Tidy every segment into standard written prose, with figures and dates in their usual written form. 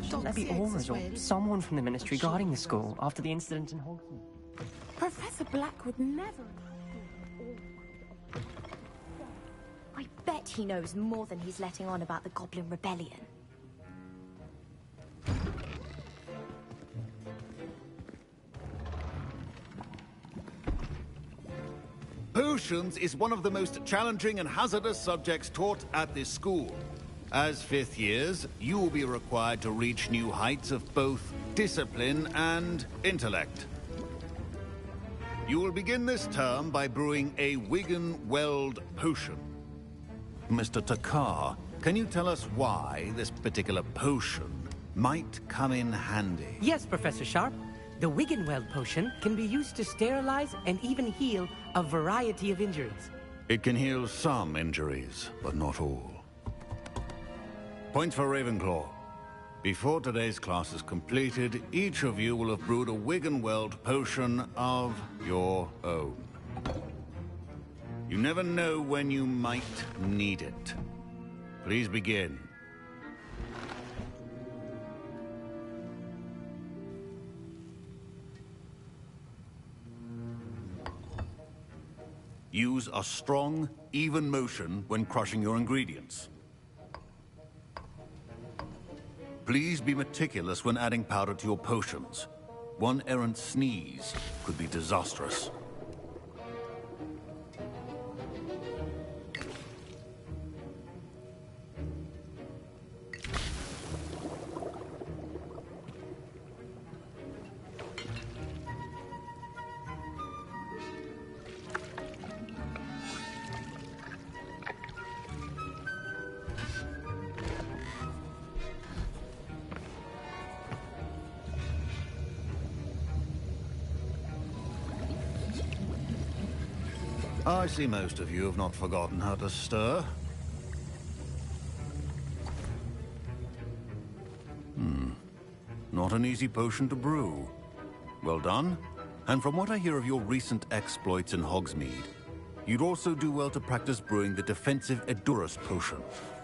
Shouldn't there be aurors or someone from the Ministry guarding the school after the incident in Hogwarts? Professor Black would never... I bet he knows more than he's letting on about the Goblin Rebellion. Potions is one of the most challenging and hazardous subjects taught at this school. As fifth years, you will be required to reach new heights of both discipline and intellect. You will begin this term by brewing a Wiggenweld potion. Mr. Takar, can you tell us why this particular potion might come in handy? Yes, Professor Sharp. The Wiggenweld potion can be used to sterilize and even heal a variety of injuries. It can heal some injuries, but not all. Point for Ravenclaw. Before today's class is completed, each of you will have brewed a Wiggenweld potion of your own. You never know when you might need it. Please begin. Use a strong, even motion when crushing your ingredients. Please be meticulous when adding powder to your potions. One errant sneeze could be disastrous. I see most of you have not forgotten how to stir. Not an easy potion to brew. Well done. And from what I hear of your recent exploits in Hogsmeade, you'd also do well to practice brewing the defensive Edurus potion.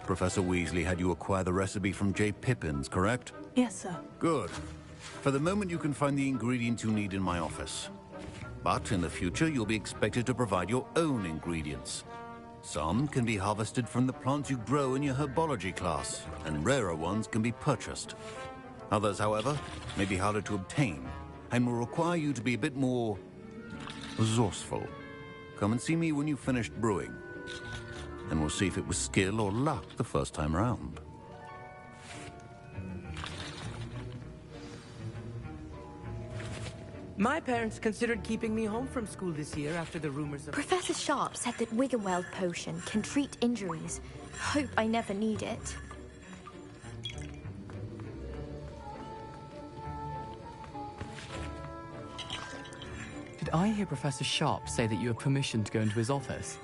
Professor Weasley had you acquire the recipe from J. Pippin's, correct? Yes, sir. Good. For the moment, you can find the ingredients you need in my office. But in the future, you'll be expected to provide your own ingredients. Some can be harvested from the plants you grow in your herbology class, and rarer ones can be purchased. Others, however, may be harder to obtain, and will require you to be a bit more resourceful. Come and see me when you've finished brewing, and we'll see if it was skill or luck the first time round. My parents considered keeping me home from school this year after the rumors of... Professor Sharp said that Wiggenweld potion can treat injuries. Hope I never need it. Did I hear Professor Sharp say that you have permission to go into his office?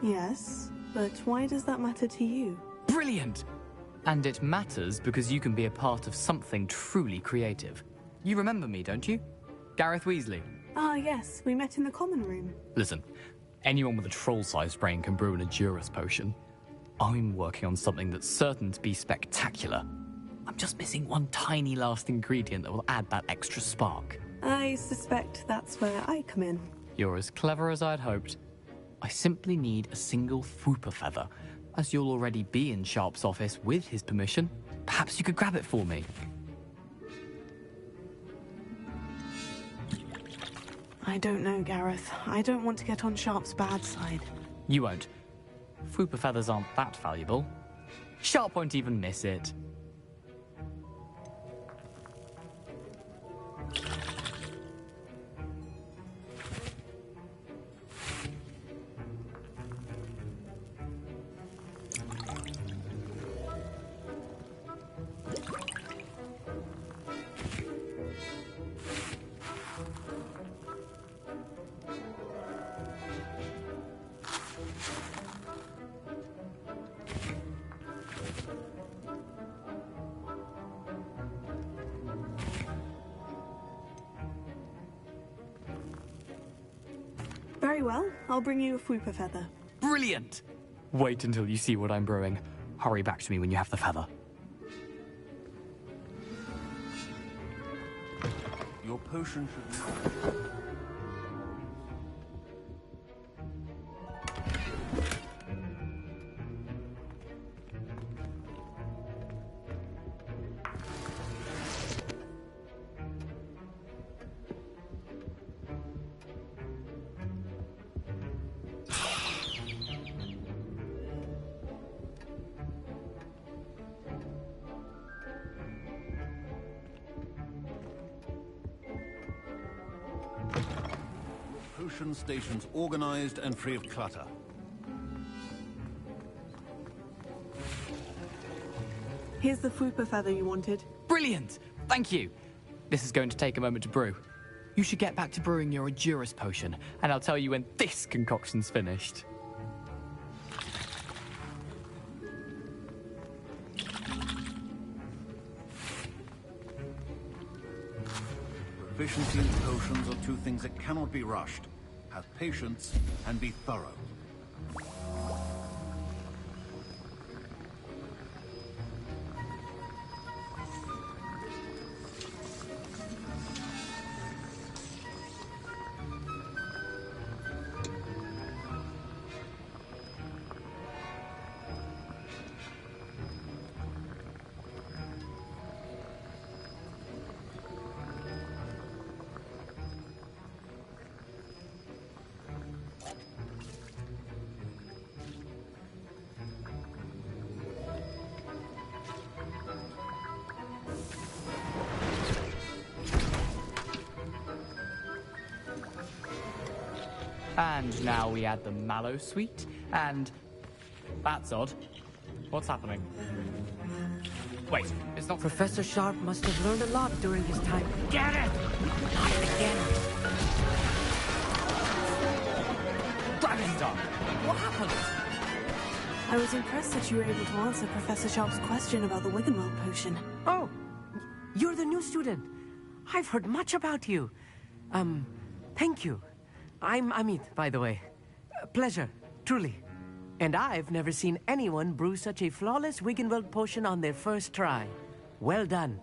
Yes, but why does that matter to you? Brilliant! And it matters because you can be a part of something truly creative. You remember me, don't you? Gareth Weasley. Ah, yes, we met in the common room. Listen, anyone with a troll-sized brain can brew an Edurus potion. I'm working on something that's certain to be spectacular. I'm just missing one tiny last ingredient that will add that extra spark. I suspect that's where I come in. You're as clever as I'd hoped. I simply need a single Fwooper feather. As you'll already be in Sharp's office with his permission, perhaps you could grab it for me. I don't know, Gareth. I don't want to get on Sharp's bad side. You won't. Fwooper feathers aren't that valuable. Sharp won't even miss it. Very well, I'll bring you a Fwooper feather. Brilliant! Wait until you see what I'm brewing. Hurry back to me when you have the feather. Your potion should... Potion stations organized and free of clutter. Here's the Fupa feather you wanted. Brilliant! Thank you! This is going to take a moment to brew. You should get back to brewing your Edurus potion, and I'll tell you when this concoction's finished. Proficiency in potions are two things that cannot be rushed. Have patience and be thorough. And now we add the mallow sweet, and... That's odd. What's happening? Wait, it's not... Professor Sharp must have learned a lot during his time. Get it! Not again! Dragonstar! What happened? I was impressed that you were able to answer Professor Sharp's question about the Wiggenweld potion. Oh, you're the new student. I've heard much about you. Thank you. I'm Amit, by the way. Pleasure, truly. And I've never seen anyone brew such a flawless Wiggenweld potion on their first try. Well done.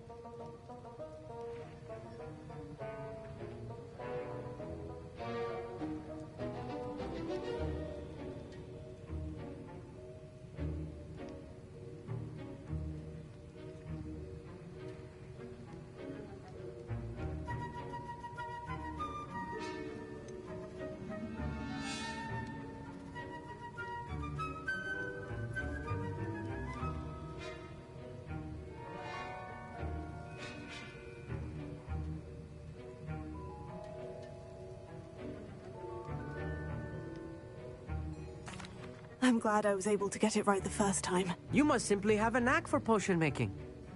I'm glad I was able to get it right the first time. You must simply have a knack for potion making.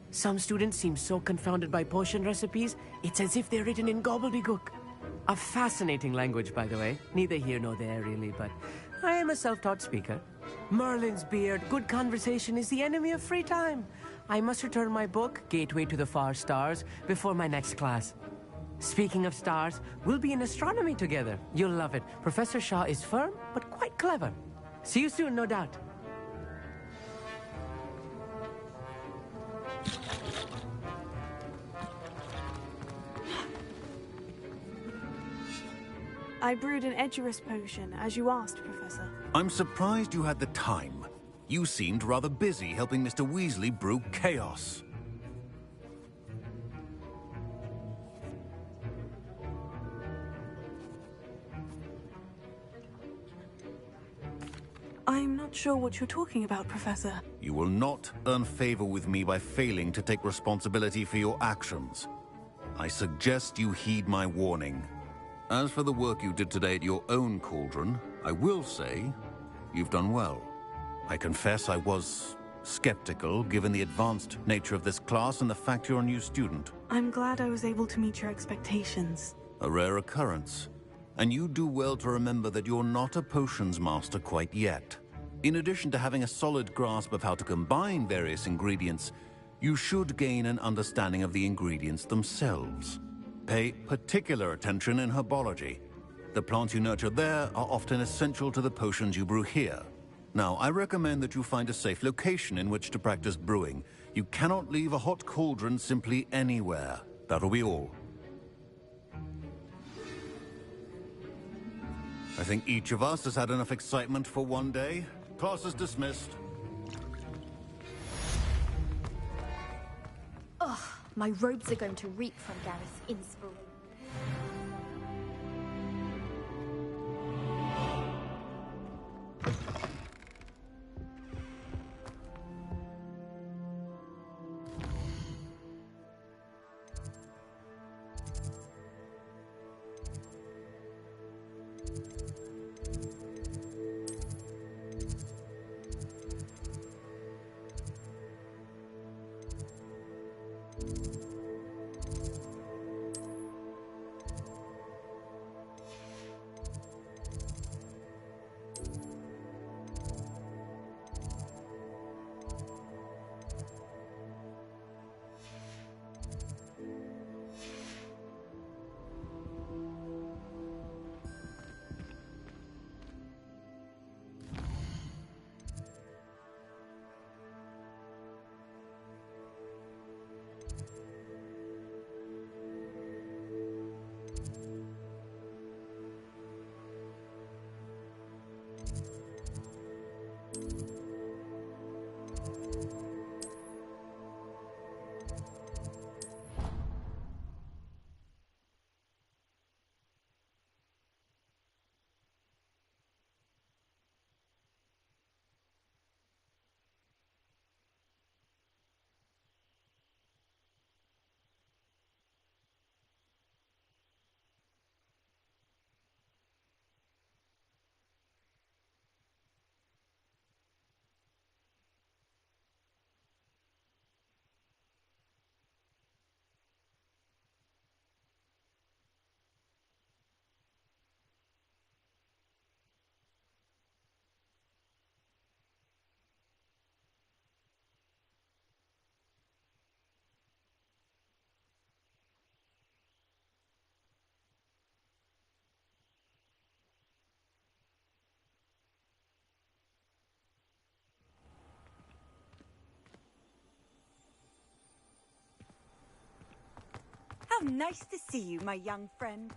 Some students seem so confounded by potion recipes, it's as if they're written in gobbledygook. A fascinating language, by the way. Neither here nor there, really, but I am a self-taught speaker. Merlin's beard, good conversation is the enemy of free time. I must return my book, Gateway to the Far Stars, before my next class. Speaking of stars, we'll be in astronomy together. You'll love it. Professor Shah is firm, but quite clever. See you soon, no doubt. I brewed an Edurus potion, as you asked, Professor. I'm surprised you had the time. You seemed rather busy helping Mr. Weasley brew chaos. I'm not sure what you're talking about, Professor. You will not earn favor with me by failing to take responsibility for your actions. I suggest you heed my warning. As for the work you did today at your own cauldron, I will say you've done well. I confess I was skeptical, given the advanced nature of this class and the fact you're a new student. I'm glad I was able to meet your expectations. A rare occurrence. And you do well to remember that you're not a potions master quite yet. In addition to having a solid grasp of how to combine various ingredients, you should gain an understanding of the ingredients themselves. Pay particular attention in herbology. The plants you nurture there are often essential to the potions you brew here. Now, I recommend that you find a safe location in which to practice brewing. You cannot leave a hot cauldron simply anywhere. That'll be all. I think each of us has had enough excitement for one day. Class is dismissed. Ugh, my robes are going to reek from Gareth's inspiration. How nice to see you, my young friend.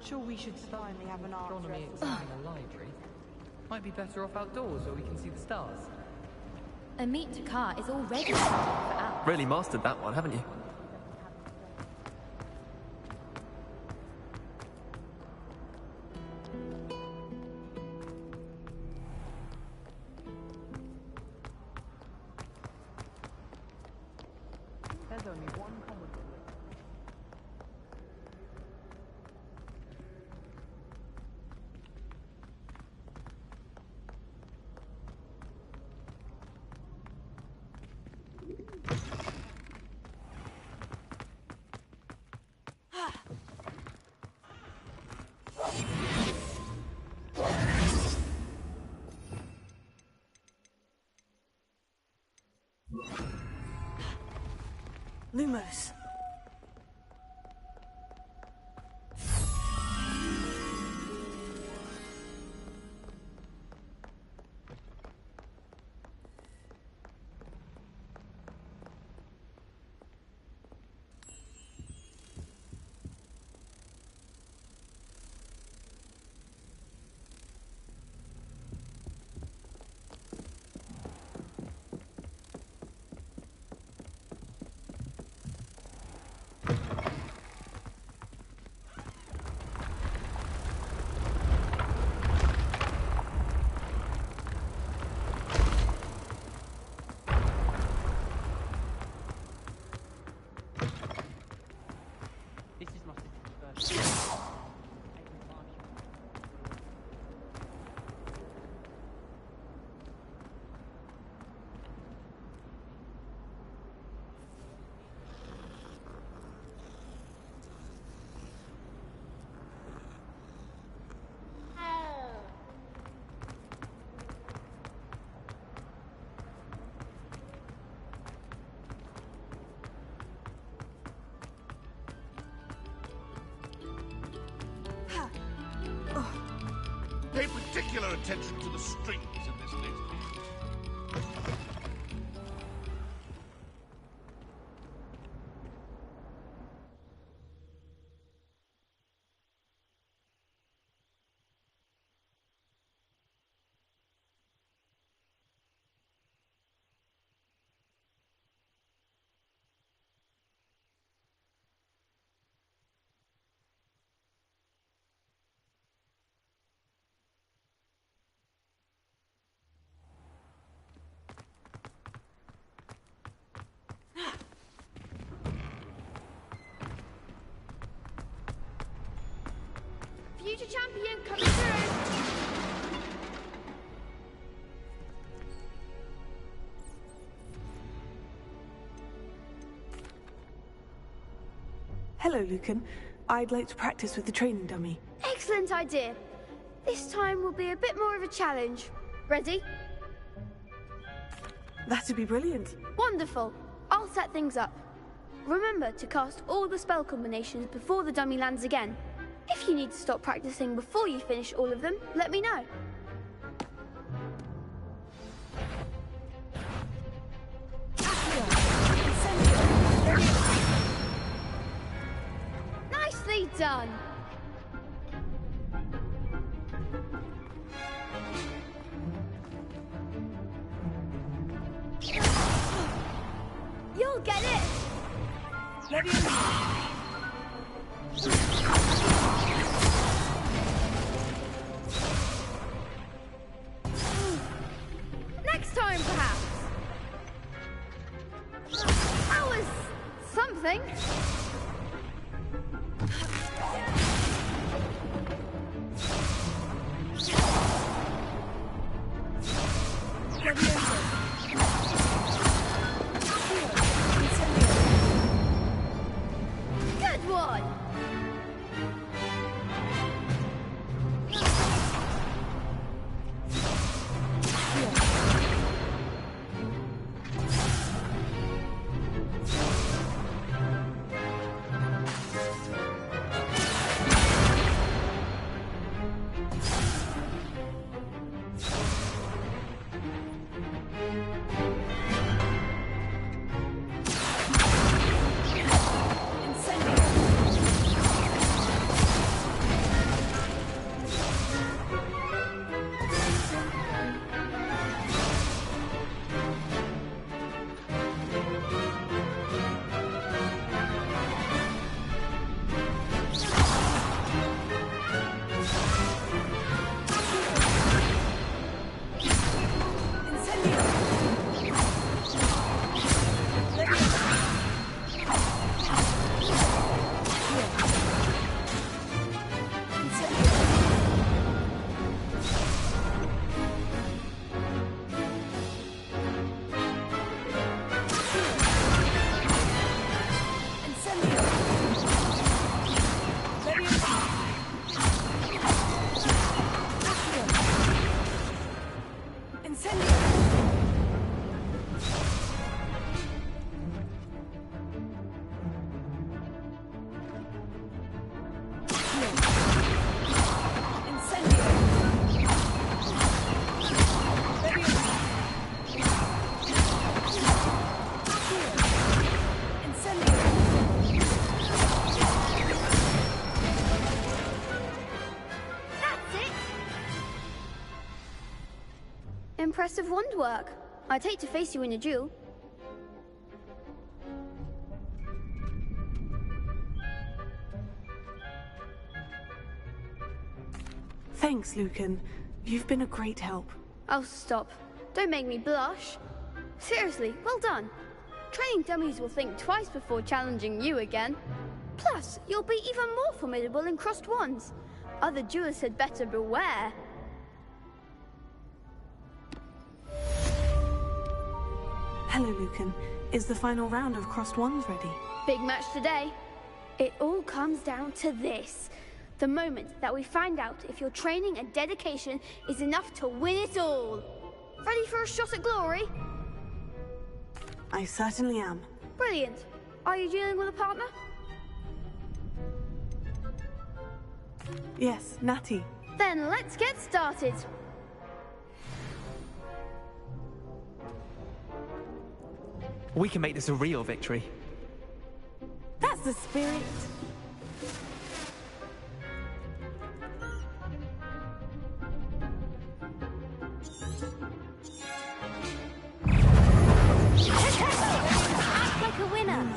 sure we should finally have an astronomy exam in a library. Might be better off outdoors where we can see the stars. A meet to car is already scheduled for hours. Really mastered that one, haven't you? There's only one common. Lumos. This is my first. Pay particular attention to the strings in this next piece. Future champion coming through! Hello, Lucan. I'd like to practice with the training dummy. Excellent idea. This time will be a bit more of a challenge. Ready? That'd be brilliant. Wonderful. I'll set things up. Remember to cast all the spell combinations before the dummy lands again. If you need to stop practicing before you finish all of them, let me know. Nicely done. You'll get it. Next time, perhaps. That was something. Good one. Impressive wand work. I'd hate to face you in a duel. Thanks, Lucan. You've been a great help. Oh, stop. Don't make me blush. Seriously, well done. Training dummies will think twice before challenging you again. Plus, you'll be even more formidable in crossed wands. Other duelists had better beware. Hello, Lucan. Is the final round of crossed wands ready? Big match today. It all comes down to this. The moment that we find out if your training and dedication is enough to win it all. Ready for a shot at glory? I certainly am. Brilliant. Are you dealing with a partner? Yes, Natty. Then let's get started. We can make this a real victory. That's the spirit. Act like a winner.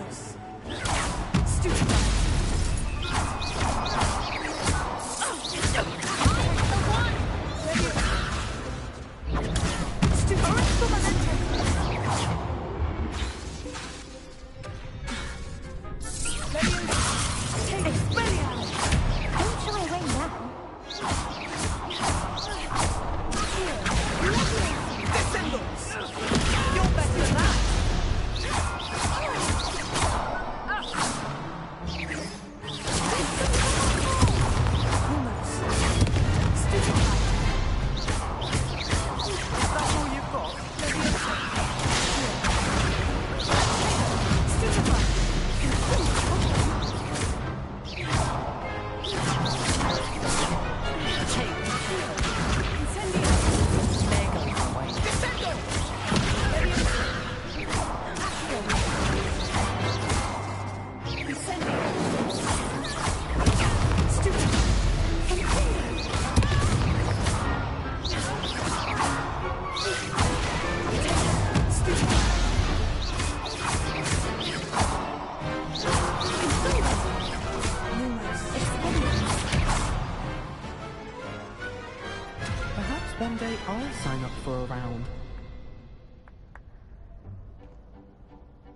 One day I'll sign up for a round.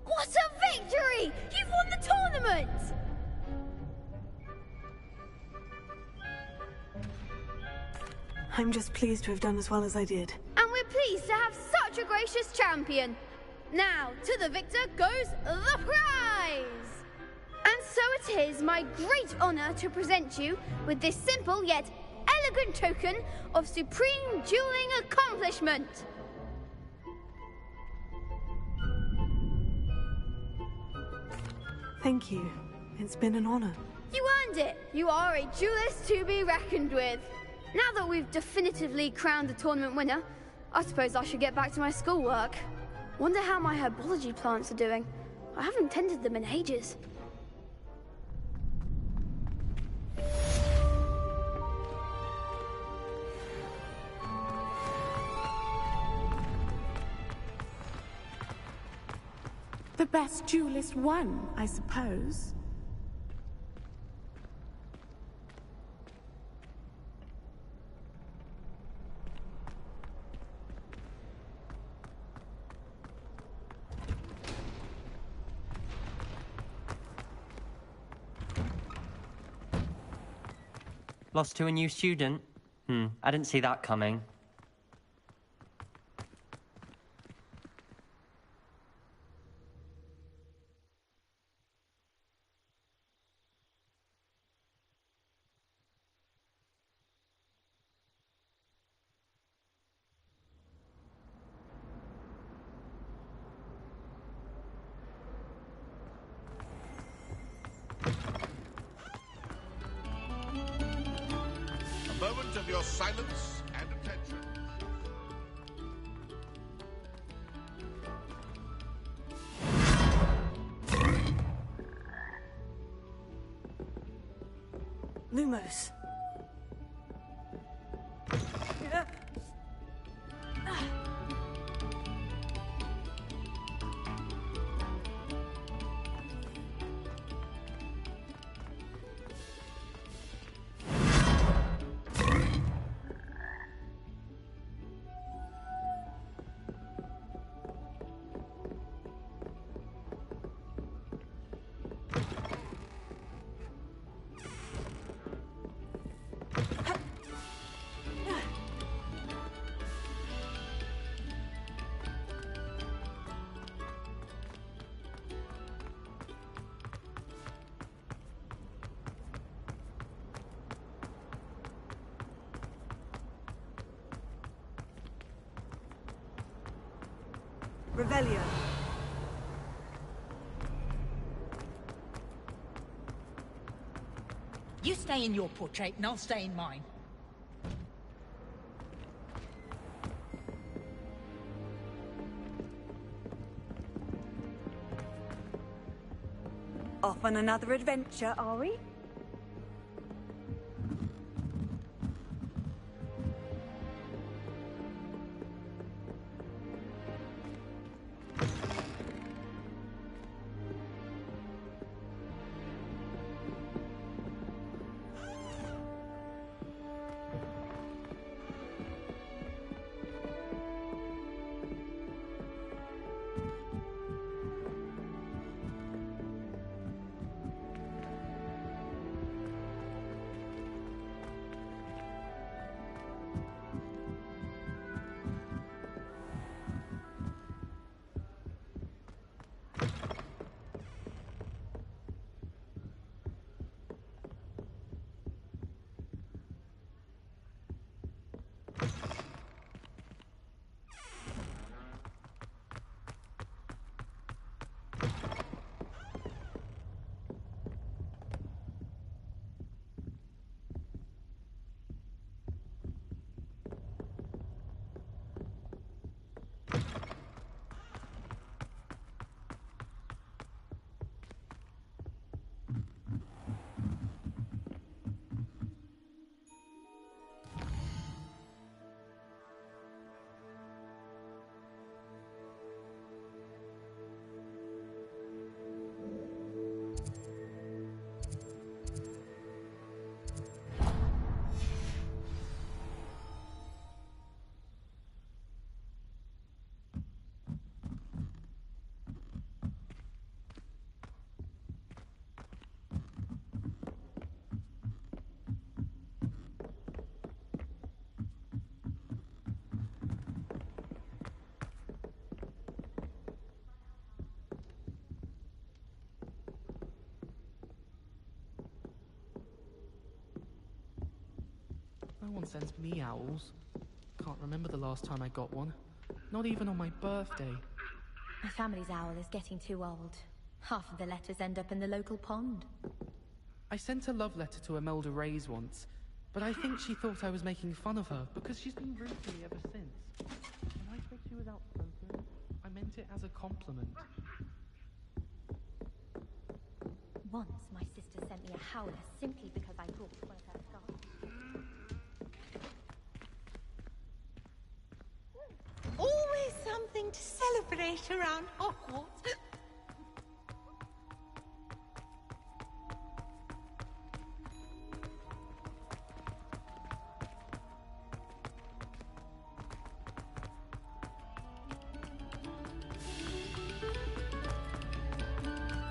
What a victory! You've won the tournament! I'm just pleased to have done as well as I did. And we're pleased to have such a gracious champion. Now, to the victor goes the prize! And so it is my great honor to present you with this simple yet elegant token of supreme dueling accomplishment. Thank you. It's been an honor. You earned it. You are a duelist to be reckoned with. Now that we've definitively crowned the tournament winner, I suppose I should get back to my schoolwork. Wonder how my herbology plants are doing. I haven't tended them in ages. The best duelist won, I suppose. Lost to a new student? I didn't see that coming. silence and attention. Lumos. Revelio. You stay in your portrait and I'll stay in mine. Off on another adventure, are we? No one sends me owls. Can't remember the last time I got one. Not even on my birthday. My family's owl is getting too old. Half of the letters end up in the local pond. I sent a love letter to Imelda Reyes once, but I think she thought I was making fun of her because she's been rude to me ever since. When I said she was outspoken, I meant it as a compliment. Once, my sister sent me a howler simply because I brought one of her scarves. Always something to celebrate around Hogwarts.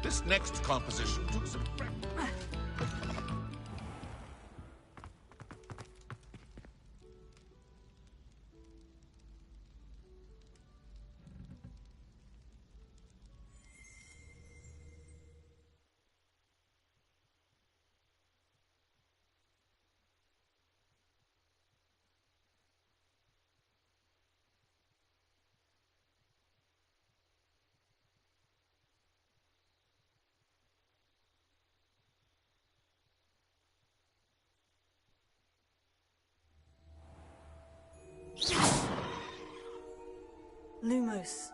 This next composition took some practice. Lumos.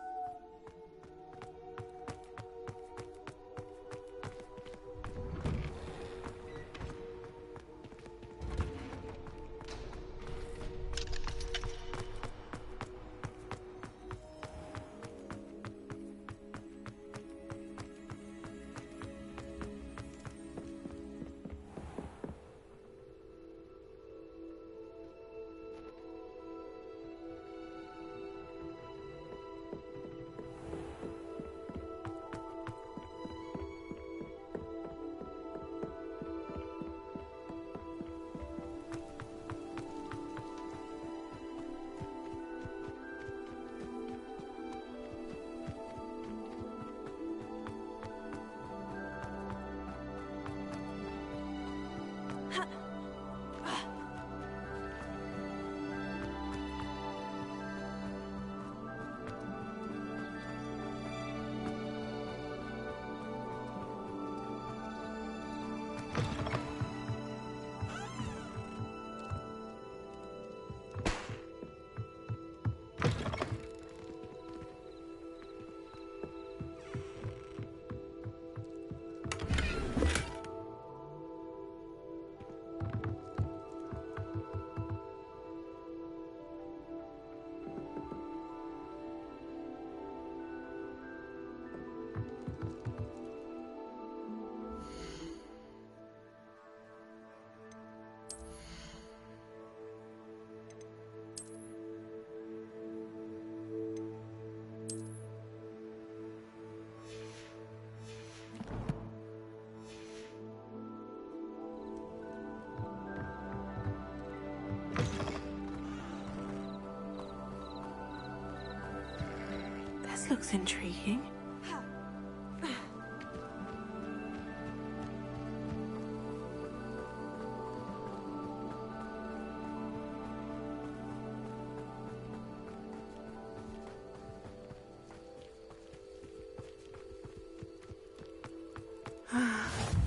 This looks intriguing.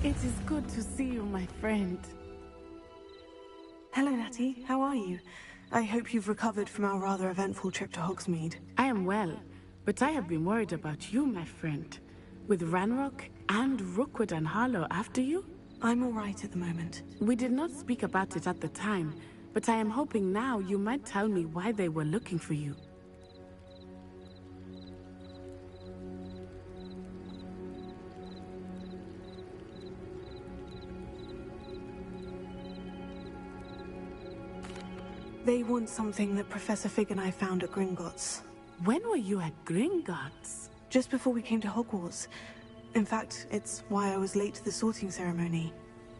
It is good to see you, my friend. Hello, Natty. How are you? I hope you've recovered from our rather eventful trip to Hogsmeade. I am well, but I have been worried about you, my friend. With Ranrock and Rookwood and Harlow after you? I'm all right at the moment. We did not speak about it at the time, but I am hoping now you might tell me why they were looking for you. They want something that Professor Fig and I found at Gringotts. When were you at Gringotts? Just before we came to Hogwarts. In fact, it's why I was late to the sorting ceremony.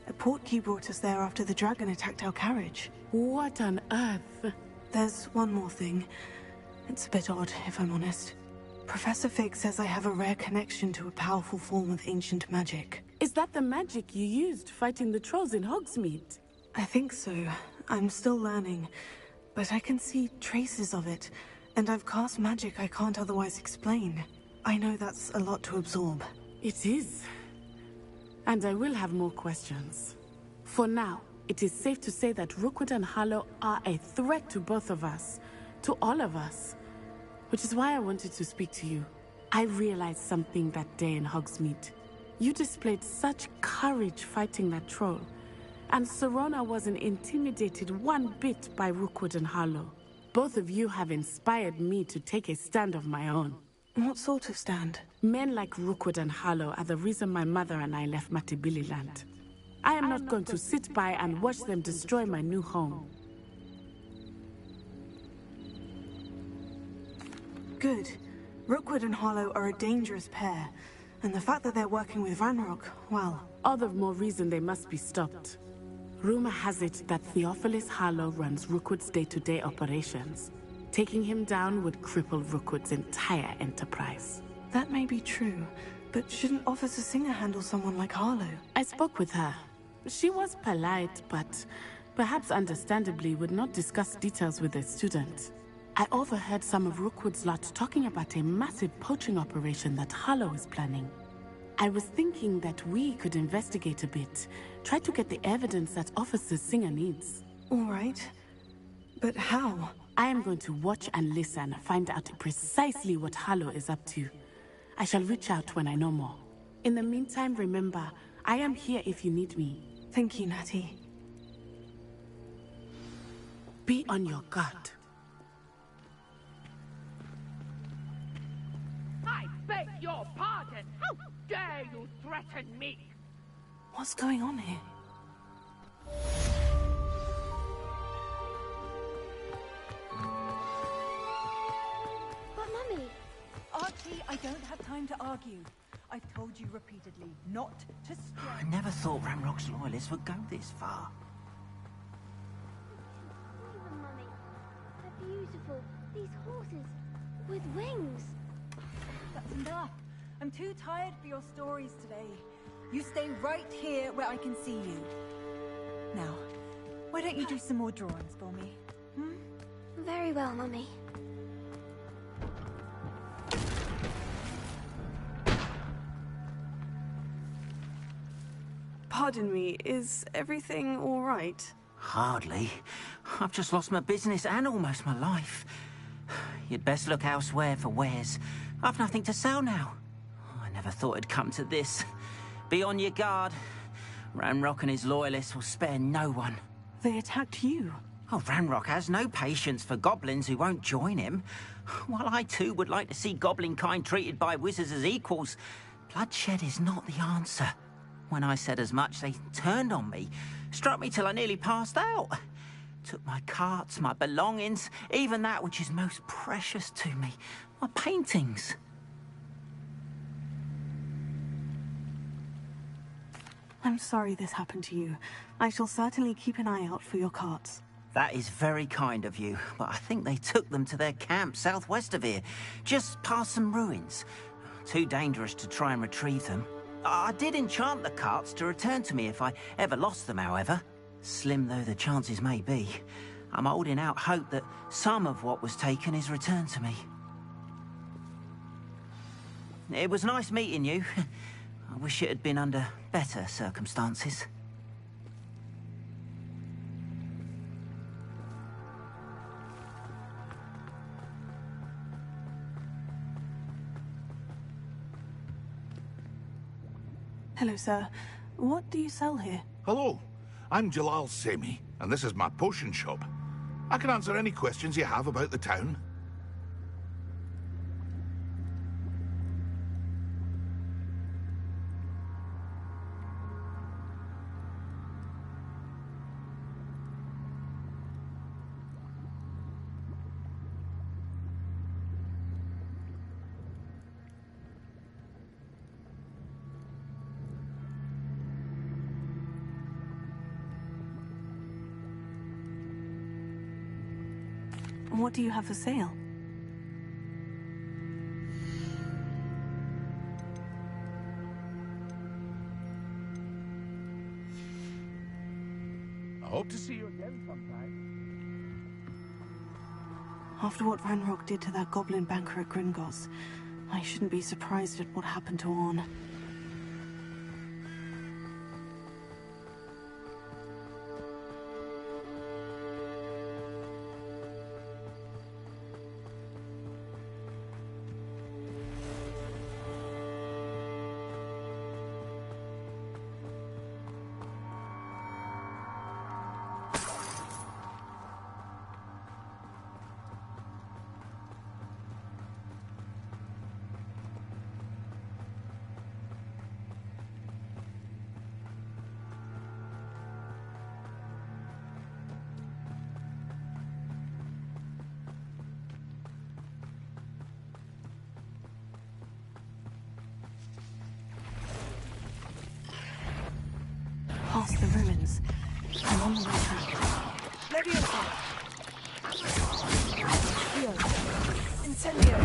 A portkey brought us there after the dragon attacked our carriage. What on earth? There's one more thing. It's a bit odd, if I'm honest. Professor Fig says I have a rare connection to a powerful form of ancient magic. Is that the magic you used fighting the trolls in Hogsmeade? I think so. I'm still learning, but I can see traces of it, and I've cast magic I can't otherwise explain. I know that's a lot to absorb. It is. And I will have more questions. For now, it is safe to say that Rookwood and Harlow are a threat to both of us, to all of us. Which is why I wanted to speak to you. I realized something that day in Hogsmeade. You displayed such courage fighting that troll. And Serona wasn't intimidated one bit by Rookwood and Harlow. Both of you have inspired me to take a stand of my own. What sort of stand? Men like Rookwood and Harlow are the reason my mother and I left Matibili land. I am not going to sit by and watch them destroy my new home. Good. Rookwood and Harlow are a dangerous pair. And the fact that they're working with Ranrock, well... All the more reason they must be stopped. Rumor has it that Theophilus Harlow runs Rookwood's day-to-day operations. Taking him down would cripple Rookwood's entire enterprise. That may be true, but shouldn't Officer Singer handle someone like Harlow? I spoke with her. She was polite, but perhaps understandably would not discuss details with a student. I overheard some of Rookwood's lot talking about a massive poaching operation that Harlow is planning. I was thinking that we could investigate a bit, try to get the evidence that Officer Singer needs. All right. But how? I am going to watch and listen, find out precisely what Harlow is up to. I shall reach out when I know more. In the meantime, remember, I am here if you need me. Thank you, Natty. Be on your guard. I beg your pardon! How dare you threaten me? What's going on here? But Mummy... Archie, I don't have time to argue. I've told you repeatedly not to stray. I never thought Ramrock's loyalists would go this far. See them, Mummy. They're beautiful. These horses with wings. That's enough. I'm too tired for your stories today. You stay right here where I can see you. Now, why don't you do some more drawings for me? Very well, Mummy. Pardon me, is everything all right? Hardly. I've just lost my business and almost my life. You'd best look elsewhere for wares. I've nothing to sell now. I never thought it'd come to this. Be on your guard. Ranrock and his loyalists will spare no one. They attacked you? Oh, Ranrock has no patience for goblins who won't join him. While I too would like to see goblin kind treated by wizards as equals, bloodshed is not the answer. When I said as much, they turned on me, struck me till I nearly passed out. Took my carts, my belongings, even that which is most precious to me, my paintings. I'm sorry this happened to you. I shall certainly keep an eye out for your carts. That is very kind of you, but I think they took them to their camp southwest of here, just past some ruins. Too dangerous to try and retrieve them. I did enchant the carts to return to me if I ever lost them, however. Slim though the chances may be, I'm holding out hope that some of what was taken is returned to me. It was nice meeting you. I wish it had been under better circumstances. Hello, sir. What do you sell here? Hello, I'm Jalal Semi, and this is my potion shop. I can answer any questions you have about the town. What do you have for sale? I hope to see you again sometime. After what Ranrock did to that goblin banker at Gringotts, I shouldn't be surprised at what happened to Orn. Past the ruins. I'm on the right track. Leviosa! Incendio!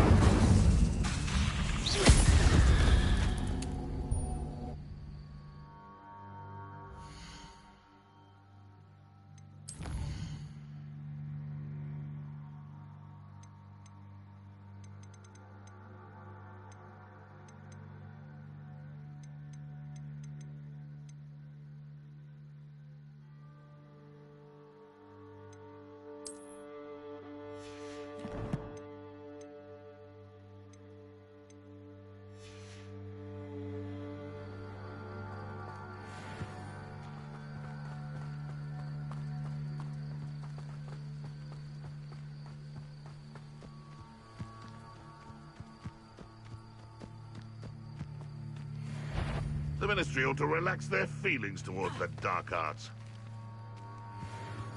the Ministry ought to relax their feelings towards the dark arts.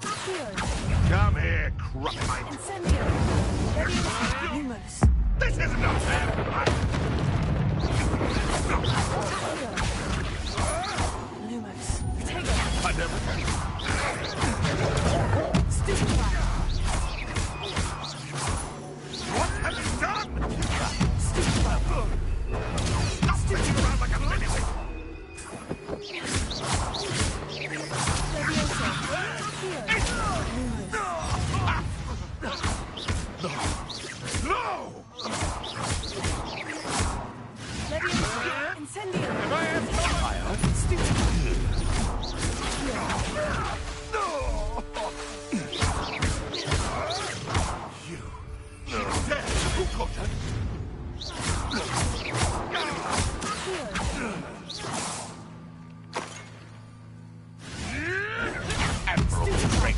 Come here, Crocmite. This isn't a fair fight. Lumos. I never... Stupefy. What have you done? Stupefy. Stop sticking around like a lunatic! No! Incendio. Am I at fire? Stupefy. No! You dead! Who caught her? Admiral Drake.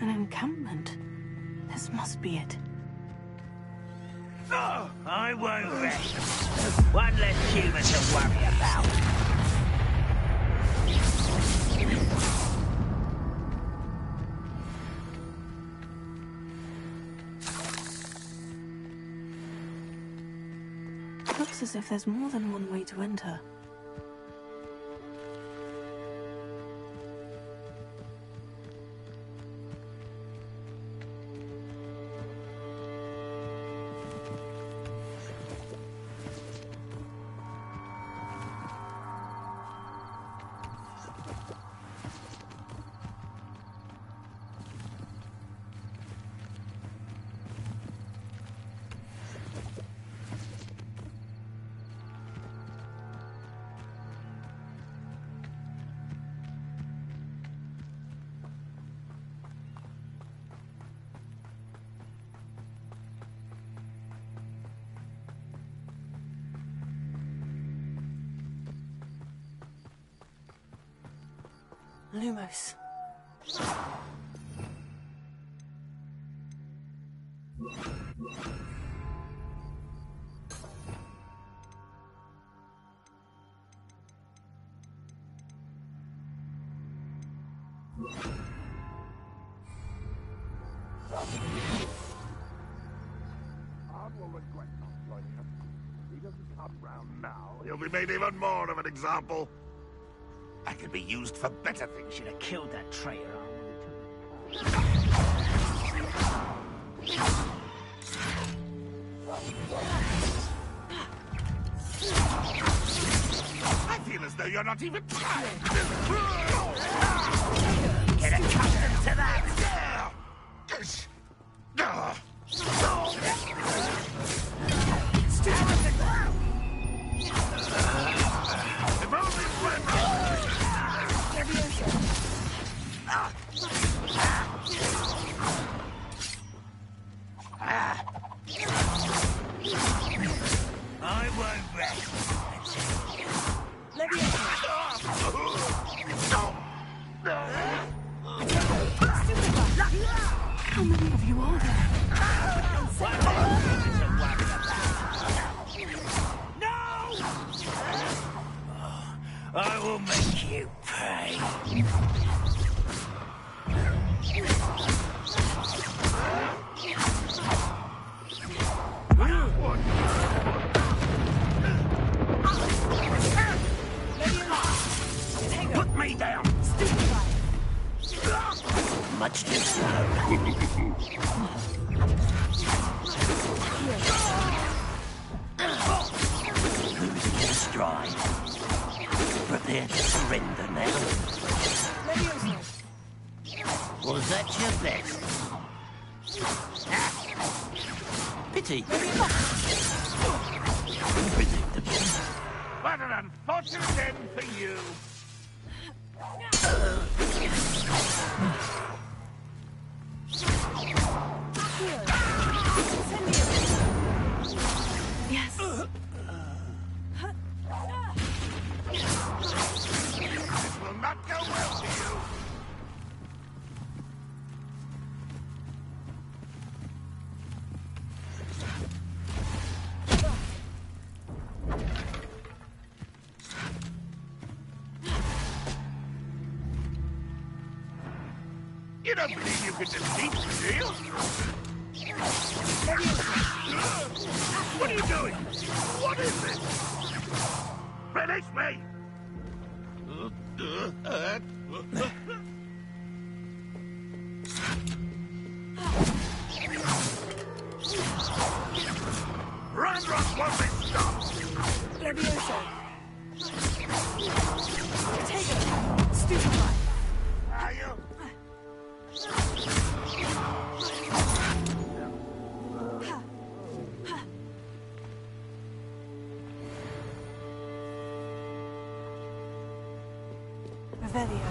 An encampment. This must be it. Oh, I won't rest. One less human to worry about. Looks as if there's more than one way to enter. Lumos. Hard will regret not joining us. If he doesn't come round now, he'll be made even more of an example. I could be used for better things. Should have killed that traitor. I feel as though you're not even trying. Get accustomed to that. I won't rest. How many of you are there? I will make you pay. Put me down! much too slow. Losing your stride. Prepare to surrender now. Was that your best? Pity. Predictable. What an unfortunate end for you. Yes. This will not go well for you. You don't believe you can defeat me, do you? What are you doing? What is this? Release me! Ranrock won't be stopped! Levioso. Take it. Stupefy. Are you? Revelio.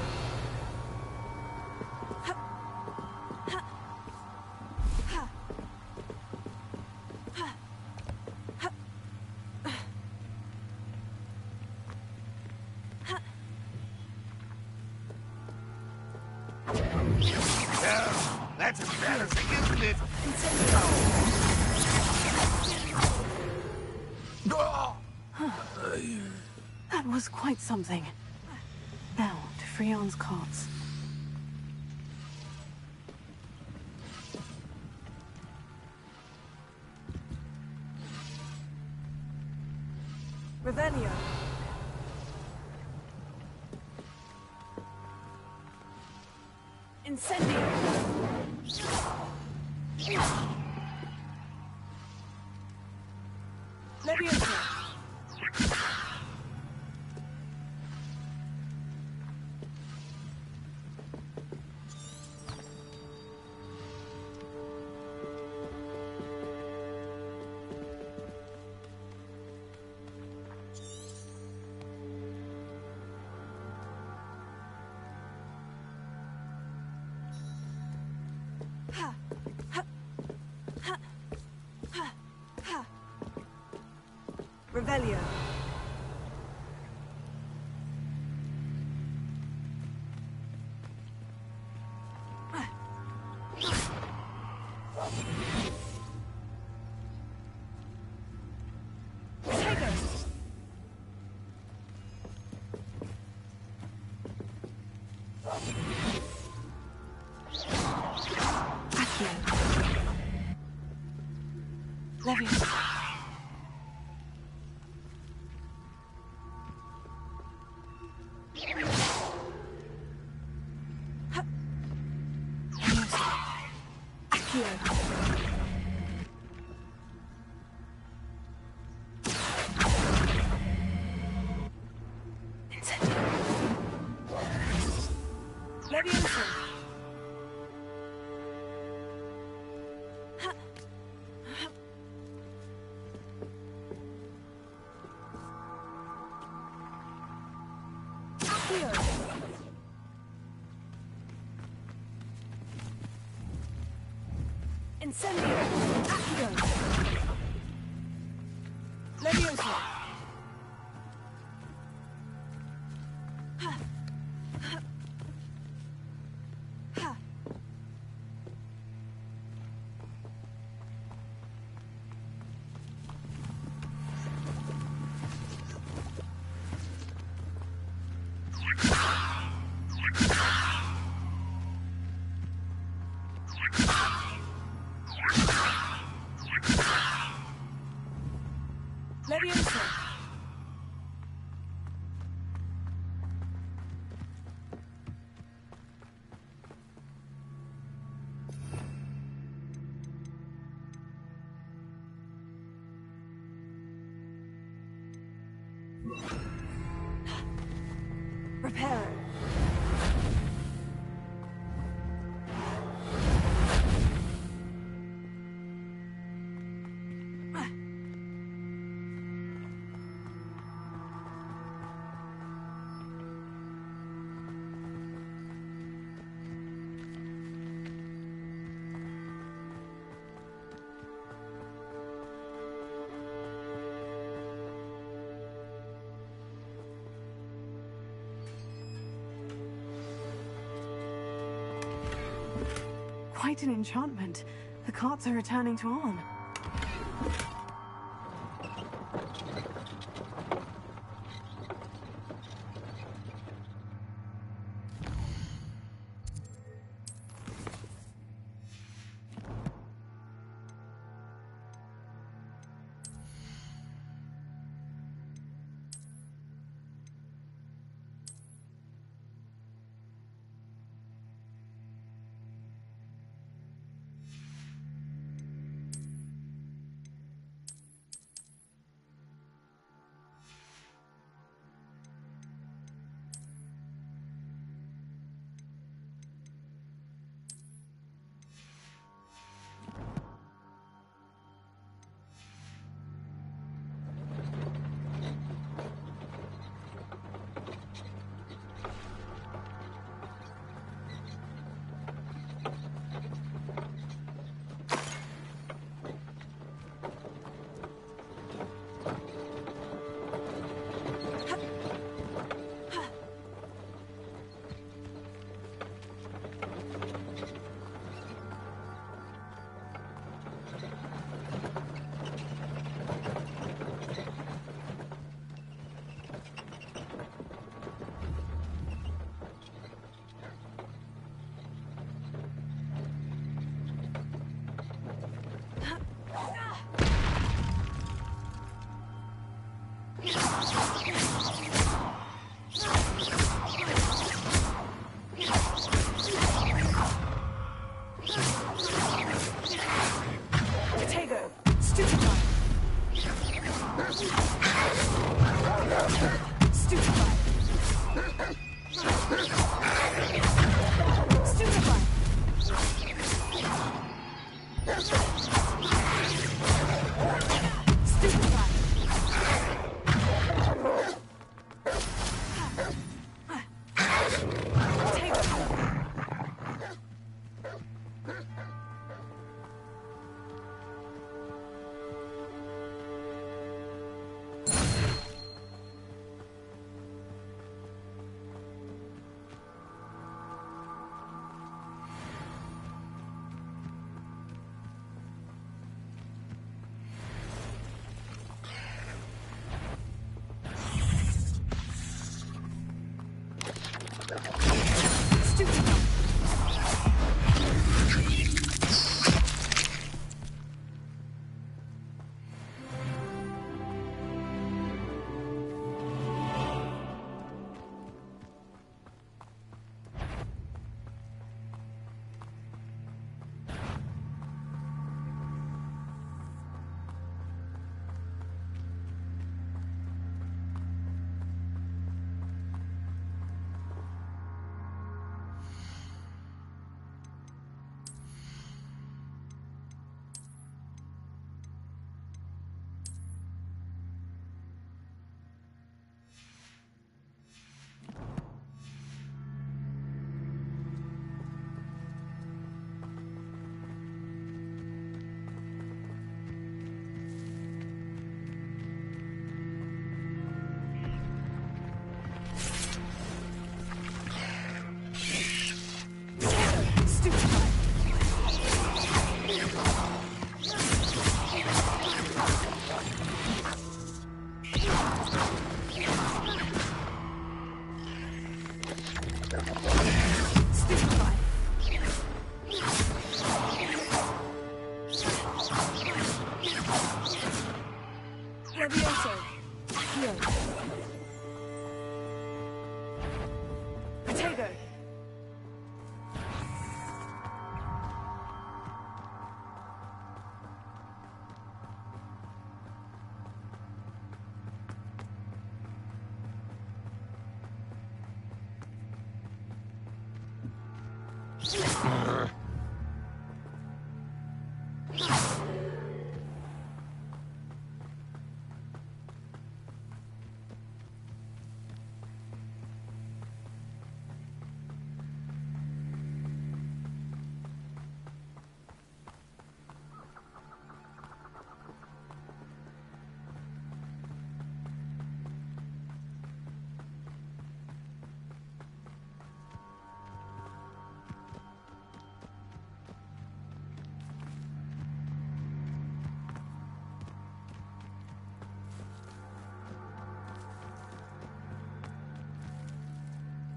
That's embarrassing, isn't it? That was quite something. Now, to Freon's carts. Revelio. Incendio. Levioso. Revelio. Levioso. Levioso. Incendio. Accio. Levioso. Levioso. Prepare. Quite an enchantment. The carts are returning to Arn.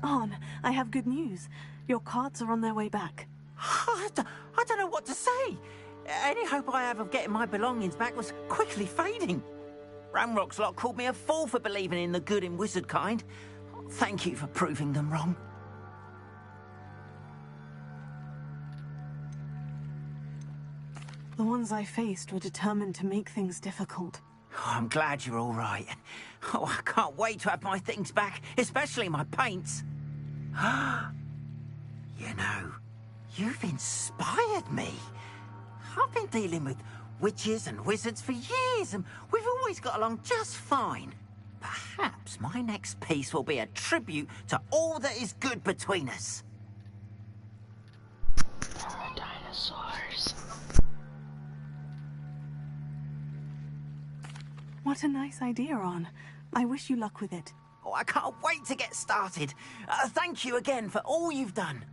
Arn, I have good news. Your carts are on their way back. I don't know what to say. Any hope I have of getting my belongings back was quickly fading. Ramrock's lot called me a fool for believing in the good in wizard kind. Thank you for proving them wrong. The ones I faced were determined to make things difficult. Oh, I'm glad you're all right. Oh, I can't wait to have my things back, especially my paints. You know, you've inspired me. I've been dealing with witches and wizards for years, and we've always got along just fine. Perhaps my next piece will be a tribute to all that is good between us. Dinosaurs. What a nice idea, Arn. I wish you luck with it. Oh, I can't wait to get started. Thank you again for all you've done.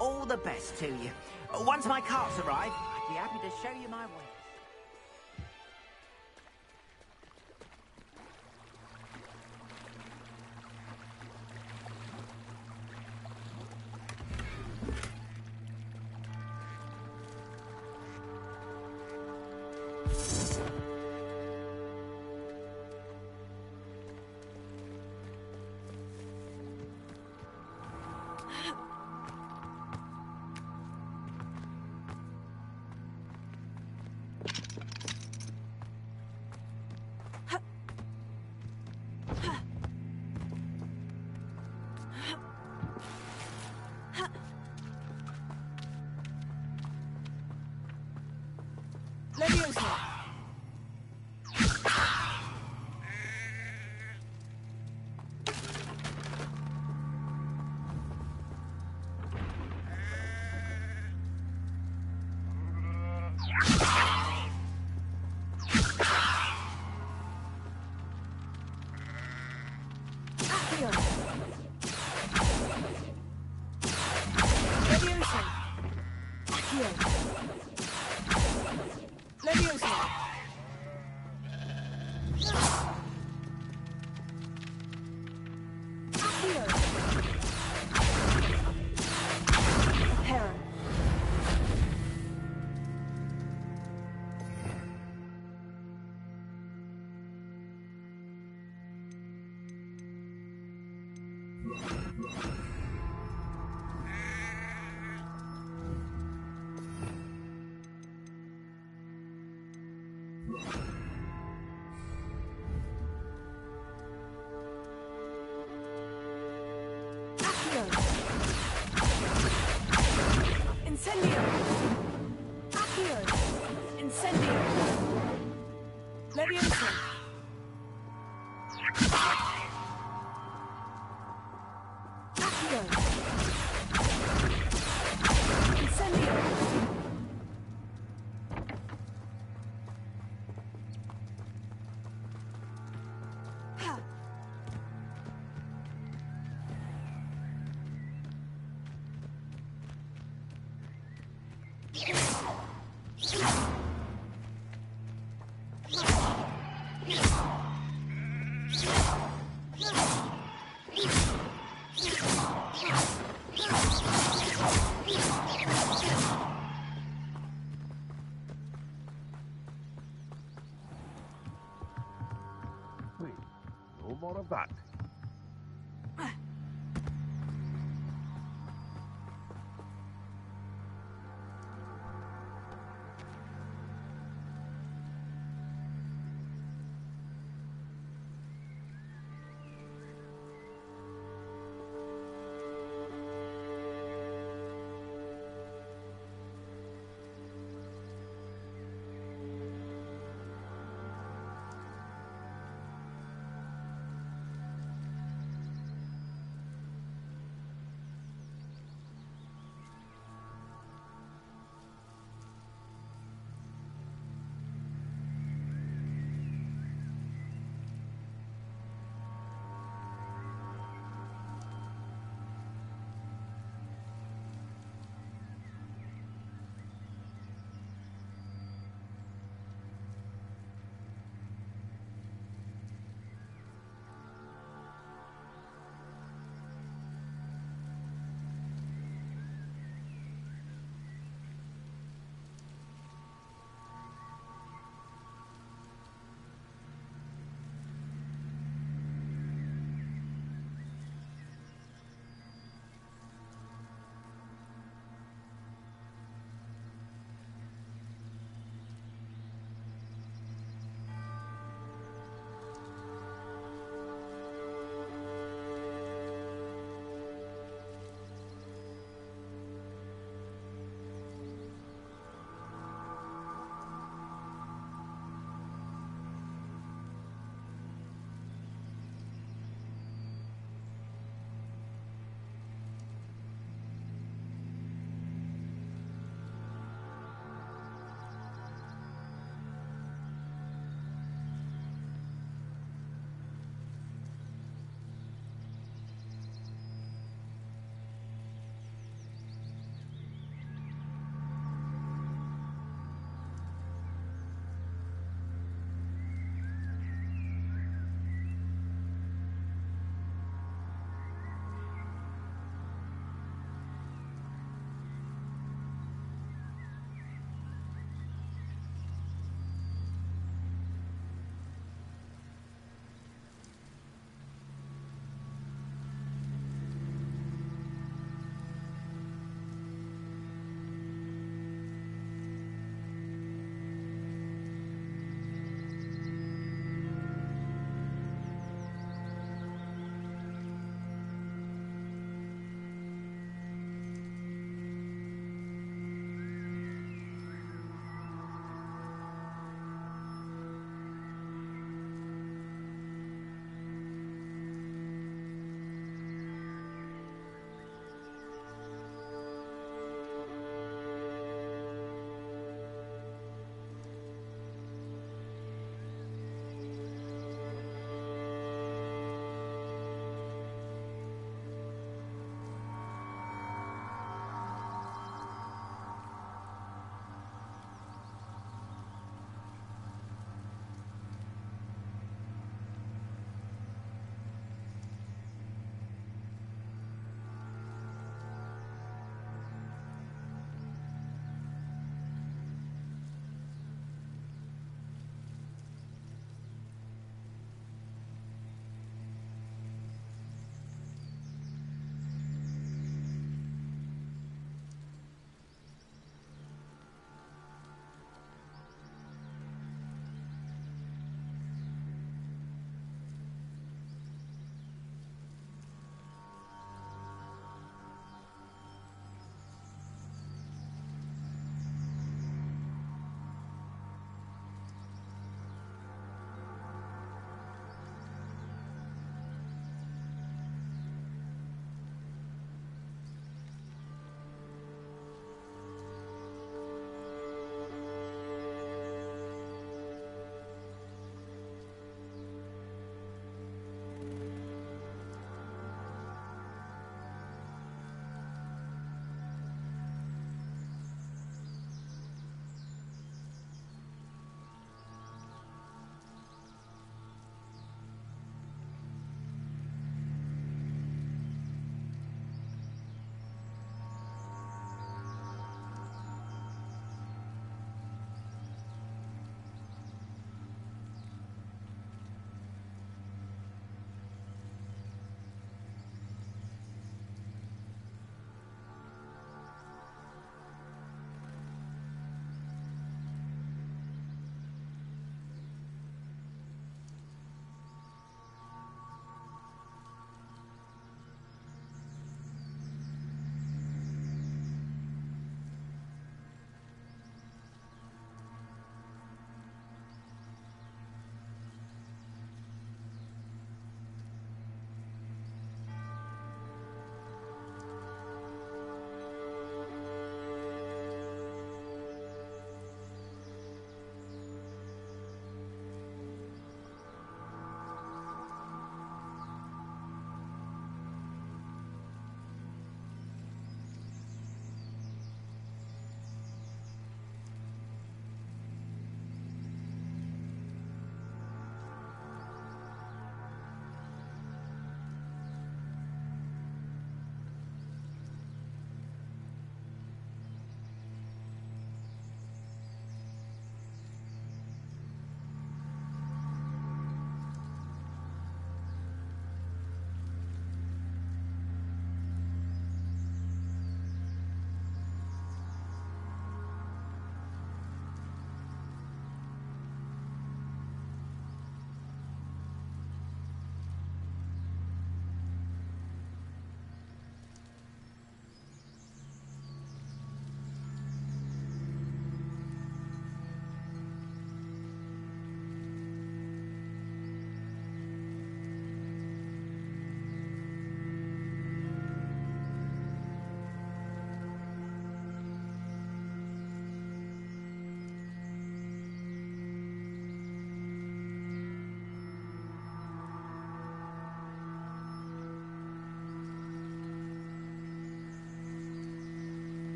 All the best to you. Once my carts arrive, I'd be happy to show you my way. Incendio! Accio! Incendio! Leviosa! Accio! Incendio! Ha! Wait, no more of that.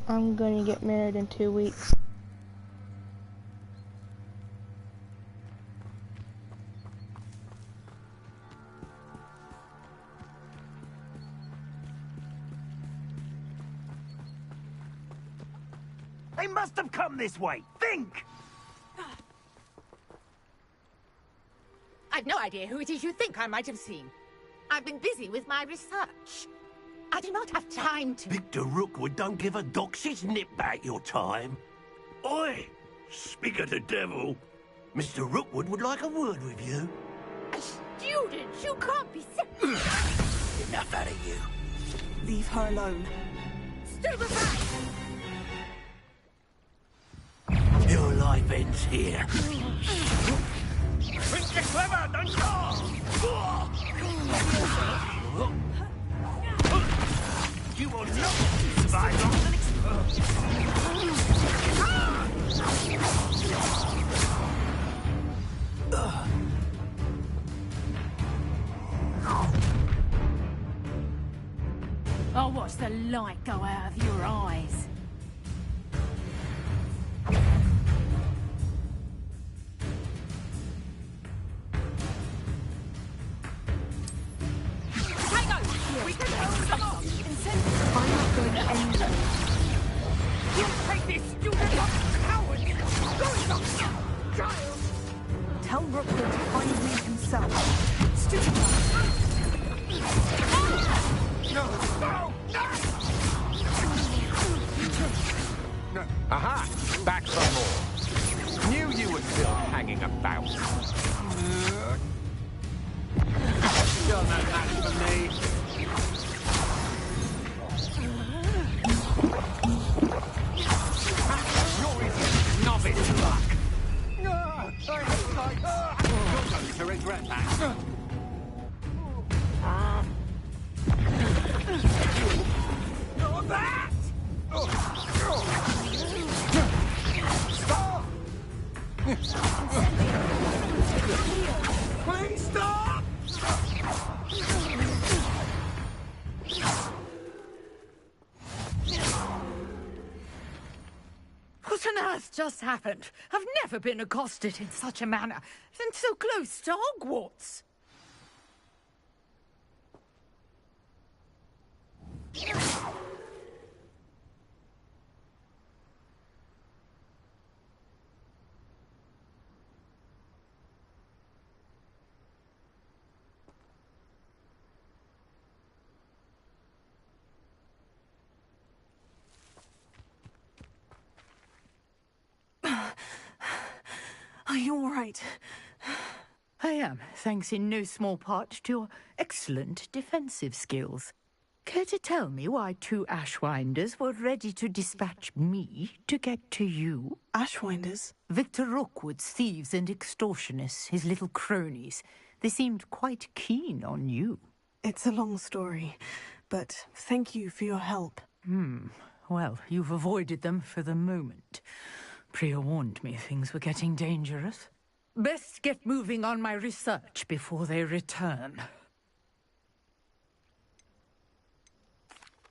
I'm gonna get married in 2 weeks. They must have come this way. Think! I've no idea who it is you think I might have seen. I've been busy with my research. I do not have time to... Victor Rookwood don't give a doxy's nip back your time. Oi! Speak of the devil. Mr. Rookwood would like a word with you. A student? You can't be... Enough out of you. Leave her alone. Stupefy! Your life ends here. Mr. Clever, don't go! You will not survive longer than I'll watch the light go out of your eyes. We can hold them off! I'm not going to end it. You take this student like cowards! Going up! Child! Tell Rookwood to find me himself. Stupefy! No! Aha! Back some more. Knew you were still hanging about. You're no match for me. You're in novice luck. You're going to regret that. You're that! Stop! Please stop! What on earth just happened? I've never been accosted in such a manner, and so close to Hogwarts. Are you all right? I am, thanks in no small part to your excellent defensive skills. Care to tell me why 2 Ashwinders were ready to dispatch me to get to you? Ashwinders? Victor Rookwood's thieves and extortionists, his little cronies. They seemed quite keen on you. It's a long story, but thank you for your help. Well, you've avoided them for the moment. Priya warned me things were getting dangerous. Best get moving on my research before they return.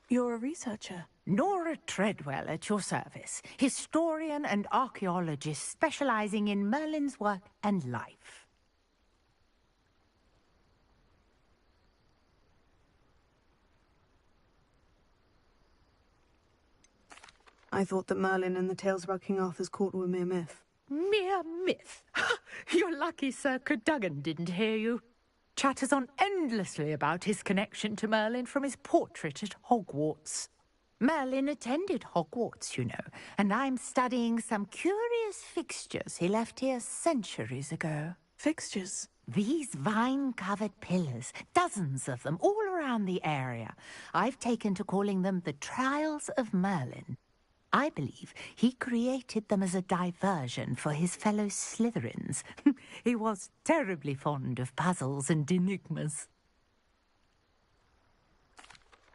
You're a researcher? Nora Treadwell at your service. Historian and archaeologist specializing in Merlin's work and life. I thought that Merlin and the tales about King Arthur's court were mere myth. Mere myth? You're lucky Sir Cadogan didn't hear you. Chatters on endlessly about his connection to Merlin from his portrait at Hogwarts. Merlin attended Hogwarts, you know, and I'm studying some curious fixtures he left here centuries ago. Fixtures? These vine-covered pillars, dozens of them, all around the area. I've taken to calling them the Trials of Merlin. I believe he created them as a diversion for his fellow Slytherins. He was terribly fond of puzzles and enigmas.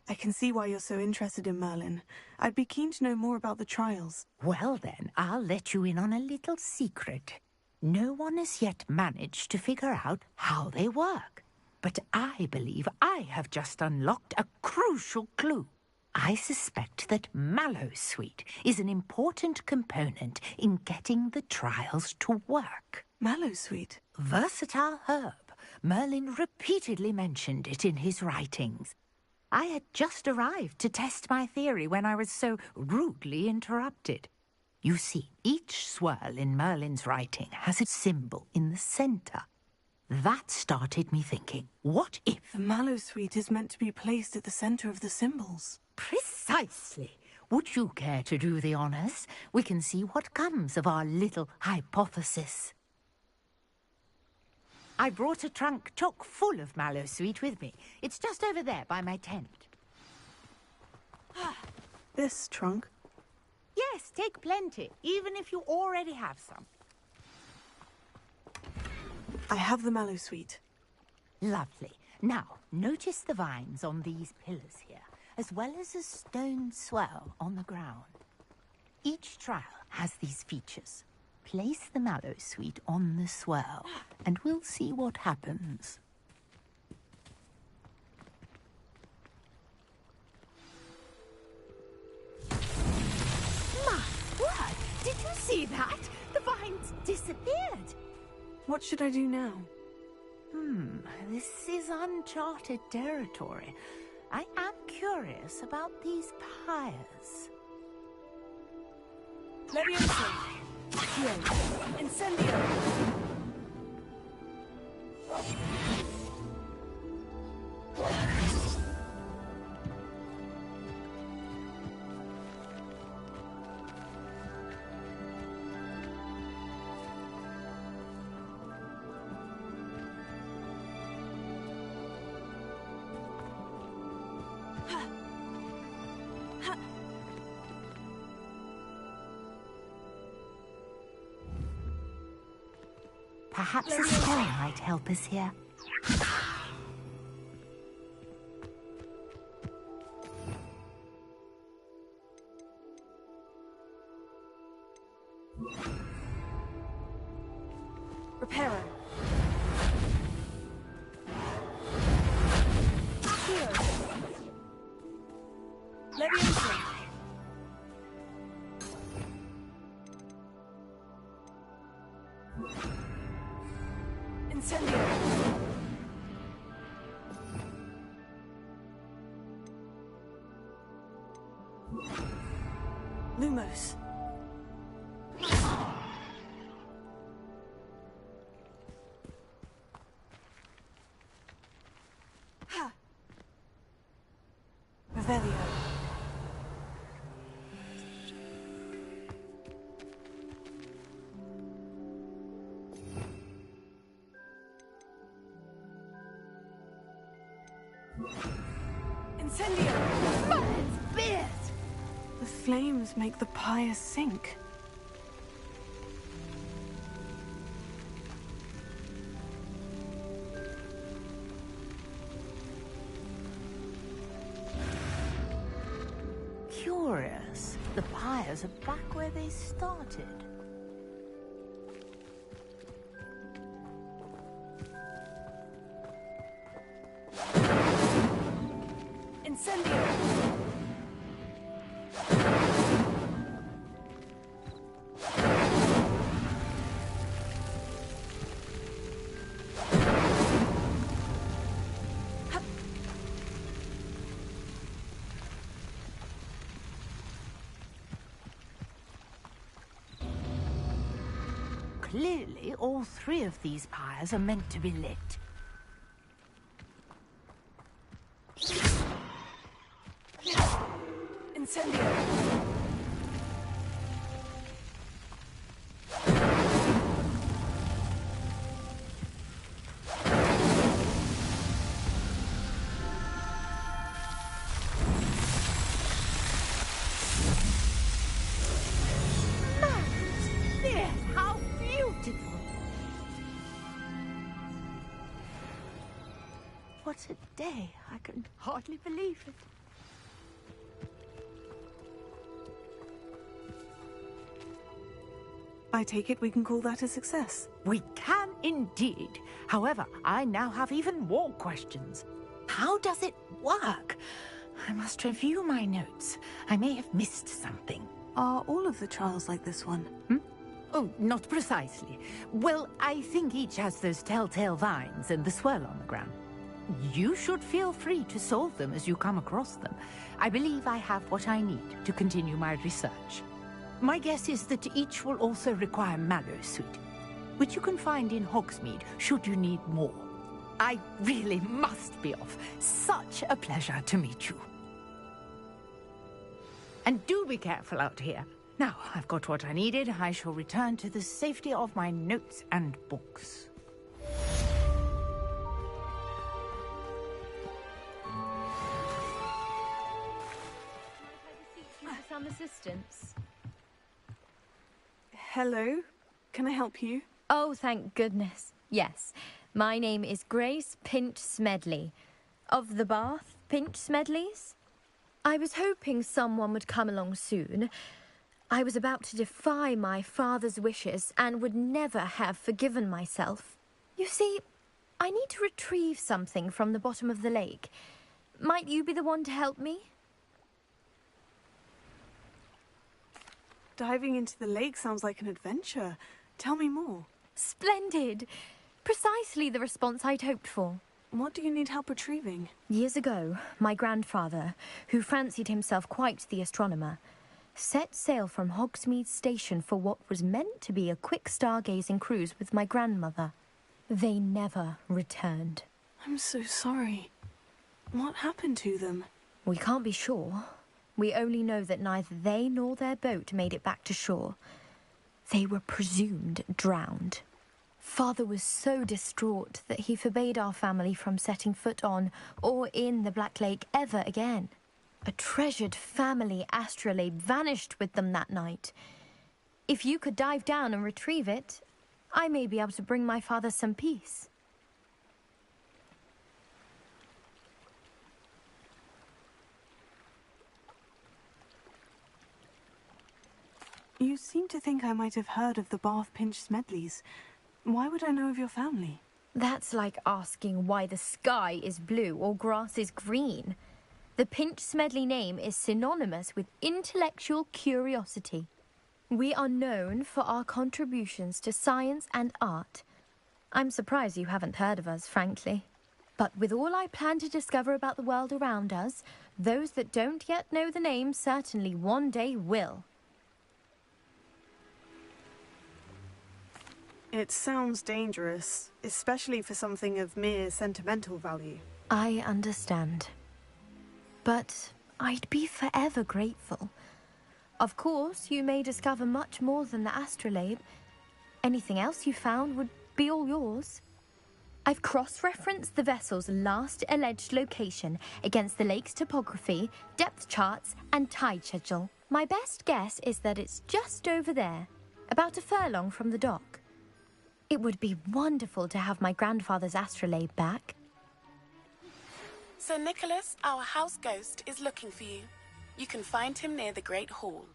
I can see why you're so interested in Merlin. I'd be keen to know more about the trials. Well then, I'll let you in on a little secret. No one has yet managed to figure out how they work. but I believe I have just unlocked a crucial clue. I suspect that Mallowsweet is an important component in getting the trials to work. Mallowsweet? Versatile herb. Merlin repeatedly mentioned it in his writings. I had just arrived to test my theory when I was so rudely interrupted. You see, each swirl in Merlin's writing has a symbol in the center. That started me thinking, what if... The Mallowsweet is meant to be placed at the center of the symbols. Precisely. Would you care to do the honors? We can see what comes of our little hypothesis. I brought a trunk chock full of Mallowsweet with me. It's just over there by my tent. This trunk? Yes, take plenty, even if you already have some. I have the Mallowsweet. Lovely. Now, notice the vines on these pillars here, as well as a stone swell on the ground. Each trial has these features. Place the Mallowsweet on the swell, and we'll see what happens. My word! Did you see that? The vines disappeared. What should I do now? This is uncharted territory. I am curious about these pyres. Leviosa! Here. Incendio! Perhaps a spell might help us here. Reparo. Here. Leviosa. Incendio. Lumos. Ha. Revelio. Incendio! Merlin's beard! The flames make the pyre sink. Curious. The pyres are back where they started. Incendio! Clearly, all three of these pyres are meant to be lit. Incendio! How beautiful! What a day! I can hardly believe it. I take it we can call that a success. We can indeed. However, I now have even more questions. How does it work? I must review my notes. I may have missed something. Are all of the trials like this one? Oh, not precisely. Well, I think each has those telltale vines and the swirl on the ground. You should feel free to solve them as you come across them. I believe I have what I need to continue my research. My guess is that each will also require mallow sweet, which you can find in Hogsmeade should you need more. I really must be off. Such a pleasure to meet you. And do be careful out here. Now, I've got what I needed. I shall return to the safety of my notes and books. Some assistance. Hello? Can I help you? Oh, thank goodness. Yes. My name is Grace Pinch Smedley. Of the Bath Pinch Smedleys? I was hoping someone would come along soon. I was about to defy my father's wishes and would never have forgiven myself. You see, I need to retrieve something from the bottom of the lake. Might you be the one to help me? Diving into the lake sounds like an adventure. Tell me more. Splendid! Precisely the response I'd hoped for. What do you need help retrieving? Years ago, my grandfather, who fancied himself quite the astronomer, set sail from Hogsmeade Station for what was meant to be a quick stargazing cruise with my grandmother. They never returned. I'm so sorry. What happened to them? We can't be sure. We only know that neither they nor their boat made it back to shore. They were presumed drowned. Father was so distraught that he forbade our family from setting foot on or in the Black Lake ever again. A treasured family astrolabe vanished with them that night. If you could dive down and retrieve it, I may be able to bring my father some peace. You seem to think I might have heard of the Bath Pinch Smedleys. Why would I know of your family? That's like asking why the sky is blue or grass is green. The Pinch Smedley name is synonymous with intellectual curiosity. We are known for our contributions to science and art. I'm surprised you haven't heard of us, frankly. But with all I plan to discover about the world around us, those that don't yet know the name certainly one day will. It sounds dangerous, especially for something of mere sentimental value. I understand. But I'd be forever grateful. Of course, you may discover much more than the astrolabe. Anything else you found would be all yours. I've cross-referenced the vessel's last alleged location against the lake's topography, depth charts, and tide schedule. My best guess is that it's just over there, about a furlong from the dock. It would be wonderful to have my grandfather's astrolabe back. Sir Nicholas, our house ghost, is looking for you. You can find him near the Great Hall.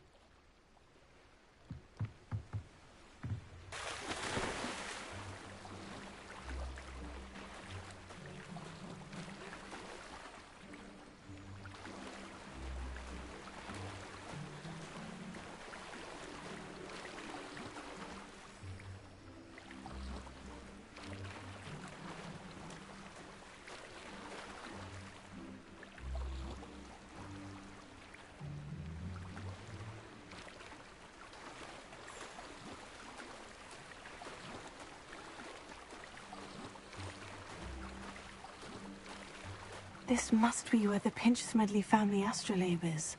This must be where the Pinch Smedley family astrolabe is.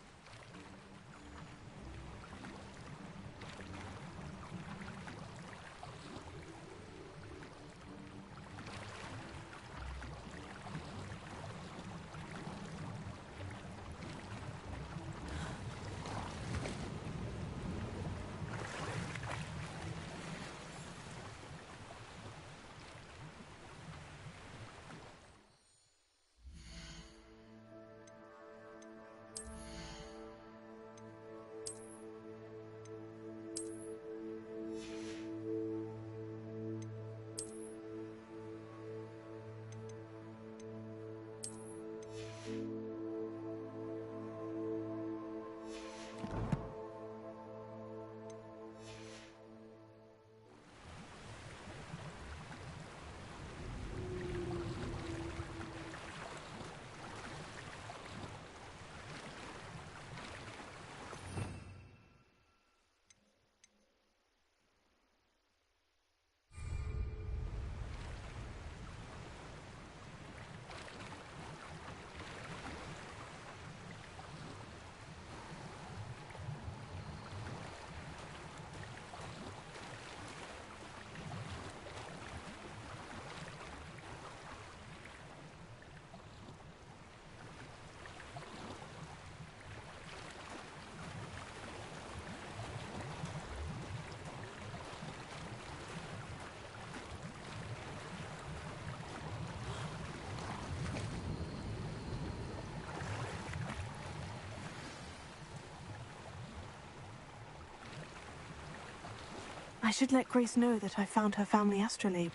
I should let Grace know that I found her family astrolabe.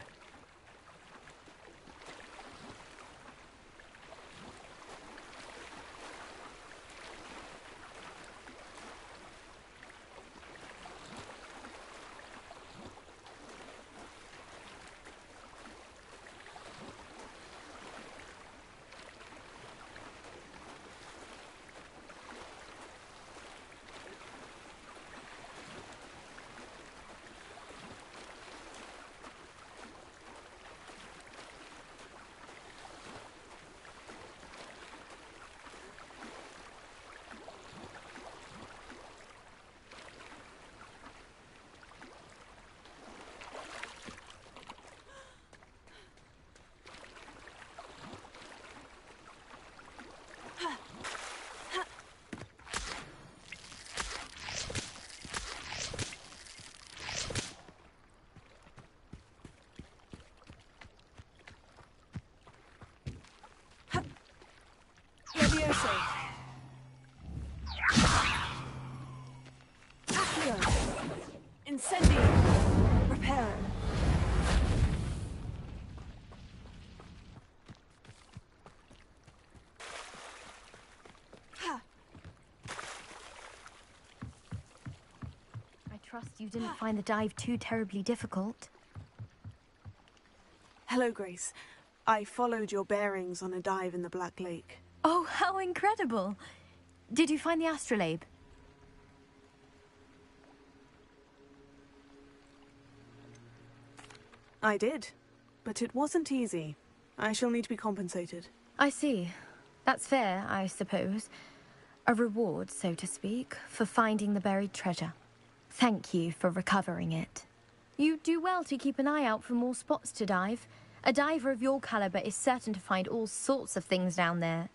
Levioso. Accio. Incendio. Reparo. I trust you didn't find the dive too terribly difficult. Hello, Grace. I followed your bearings on a dive in the Black Lake. Oh, how incredible! Did you find the astrolabe? I did, but it wasn't easy. I shall need to be compensated. I see. That's fair, I suppose. A reward, so to speak, for finding the buried treasure. Thank you for recovering it. You do well to keep an eye out for more spots to dive. A diver of your caliber is certain to find all sorts of things down there.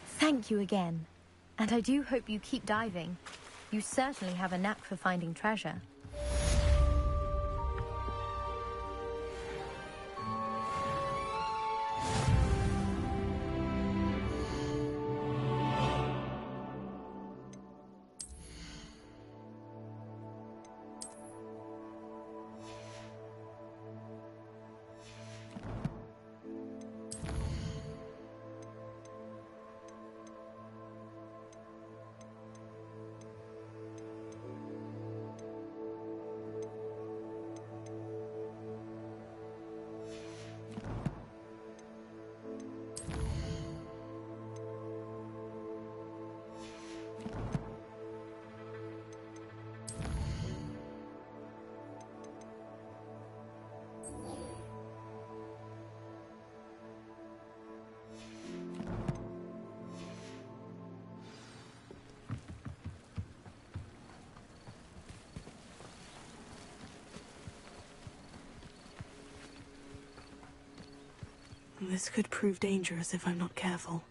Thank you again. And I do hope you keep diving. You certainly have a knack for finding treasure. This could prove dangerous if I'm not careful.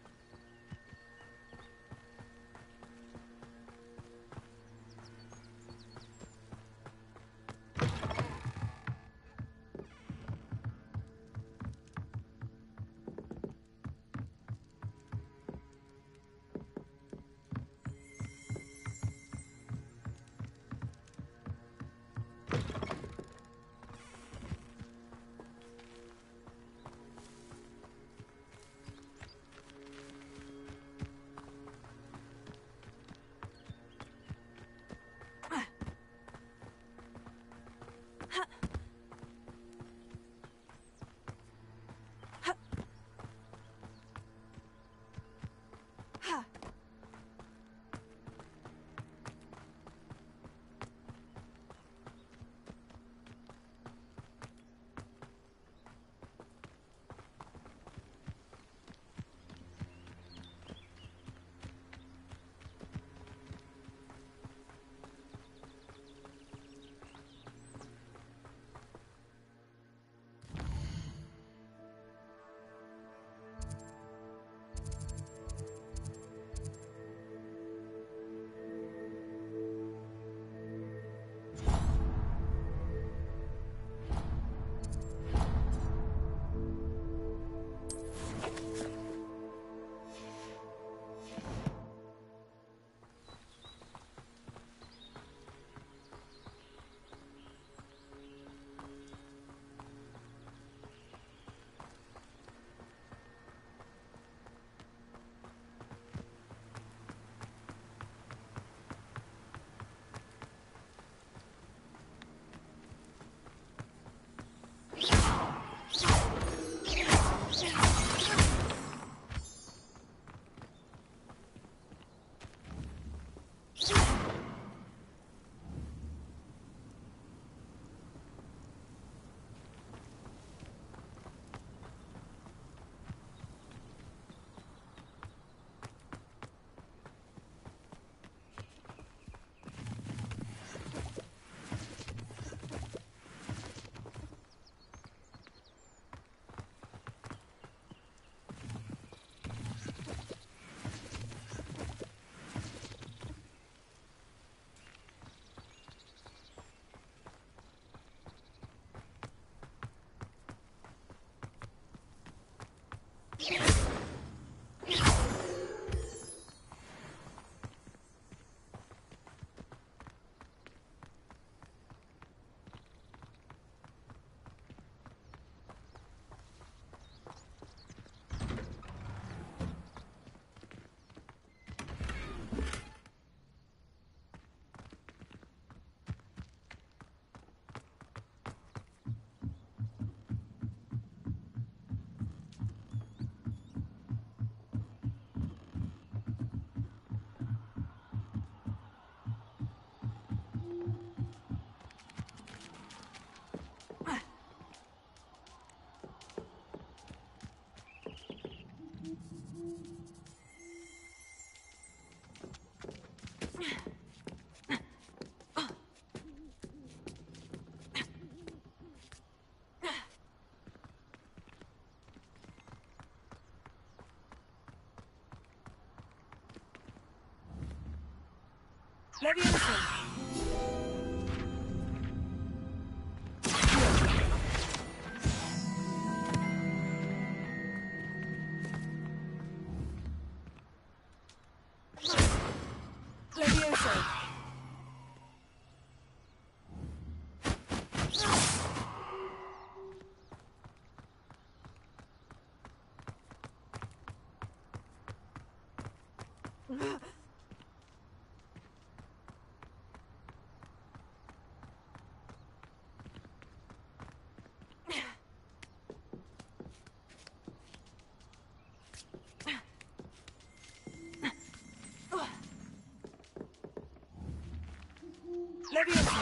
Leviosa.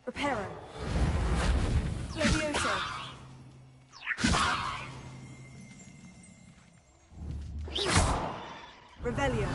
Reparo. Leviosa. Revelio.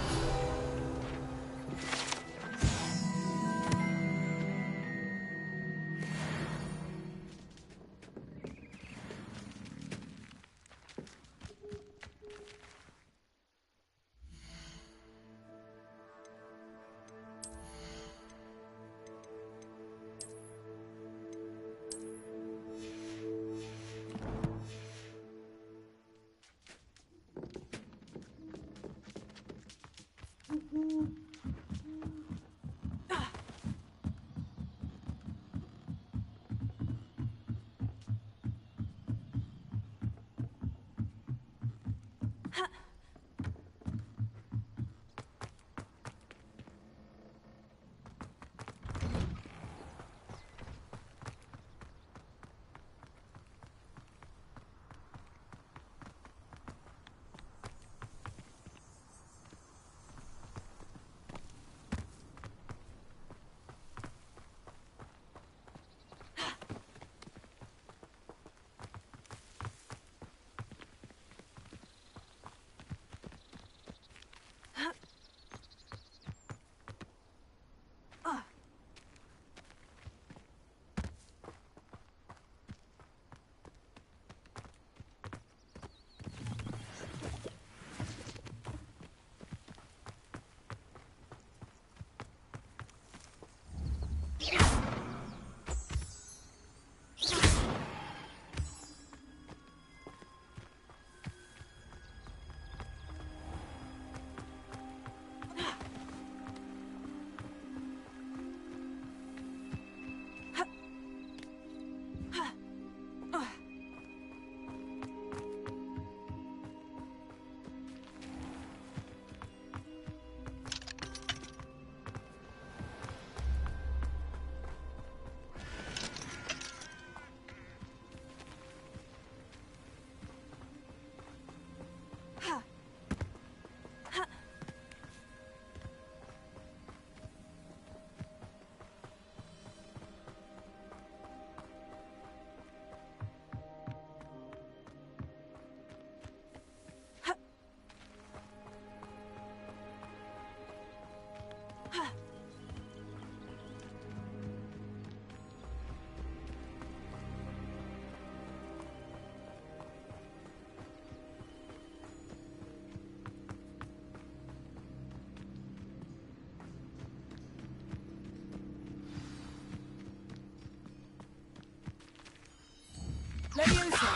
Leviosa.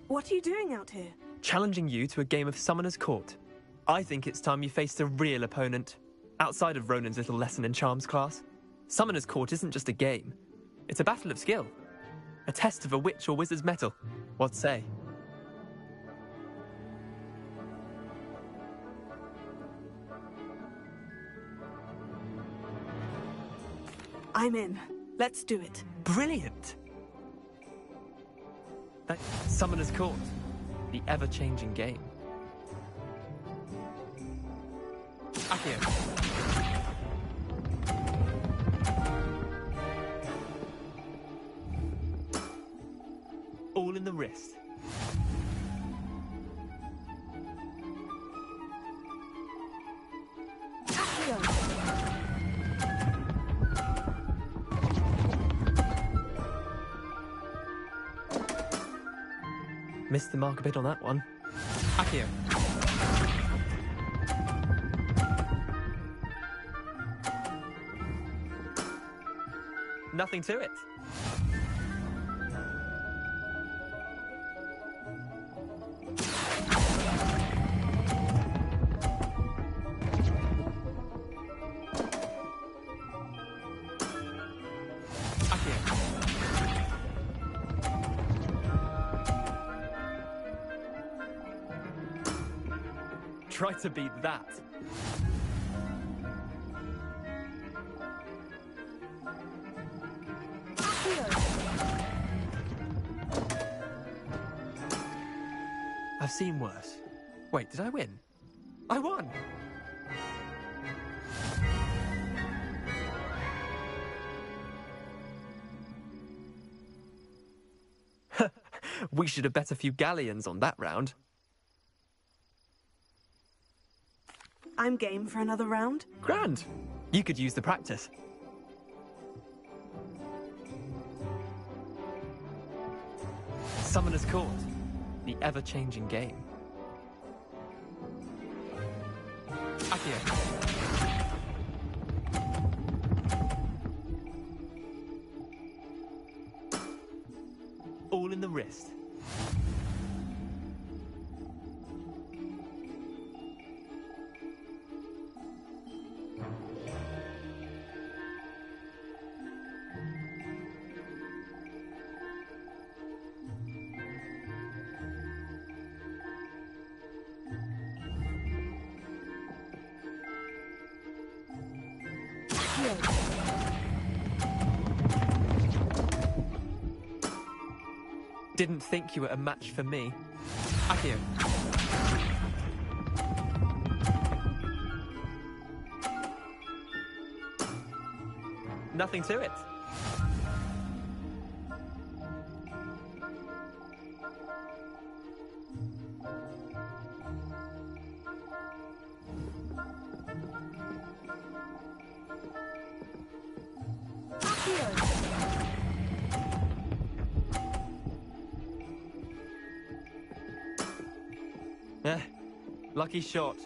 What are you doing out here? Challenging you to a game of Summoner's Court. I think it's time you faced a real opponent, outside of Ronan's little lesson in charms class. Summoner's Court isn't just a game. It's a battle of skill. A test of a witch or wizard's mettle. What say? I'm in. Let's do it. Brilliant! Summoner's Court. The ever-changing game. Accio. All in the wrist. Missed the mark a bit on that one. Accio. Nothing to it. Try to beat that. I've seen worse. Wait, did I win? I won! We should have bet a few galleons on that round. I'm game for another round. Grand! You could use the practice. Summoner's Court. The ever-changing game. Accio. All in the wrist. Didn't think you were a match for me. Accio. Nothing to it. Lucky shot.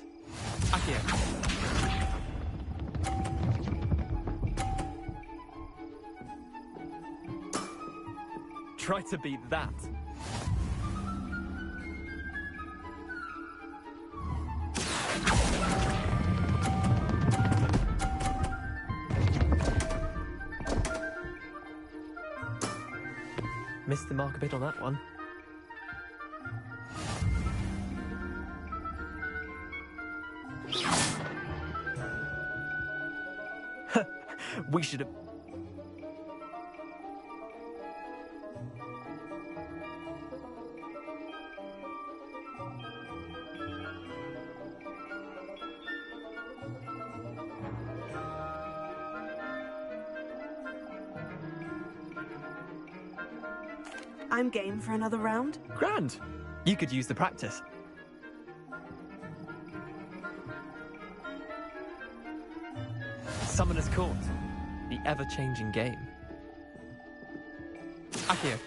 Accio. Try to beat that. Missed the mark a bit on that one. We should have... I'm game for another round. Grand! You could use the practice. Summoner's Court. The ever-changing game. Accio.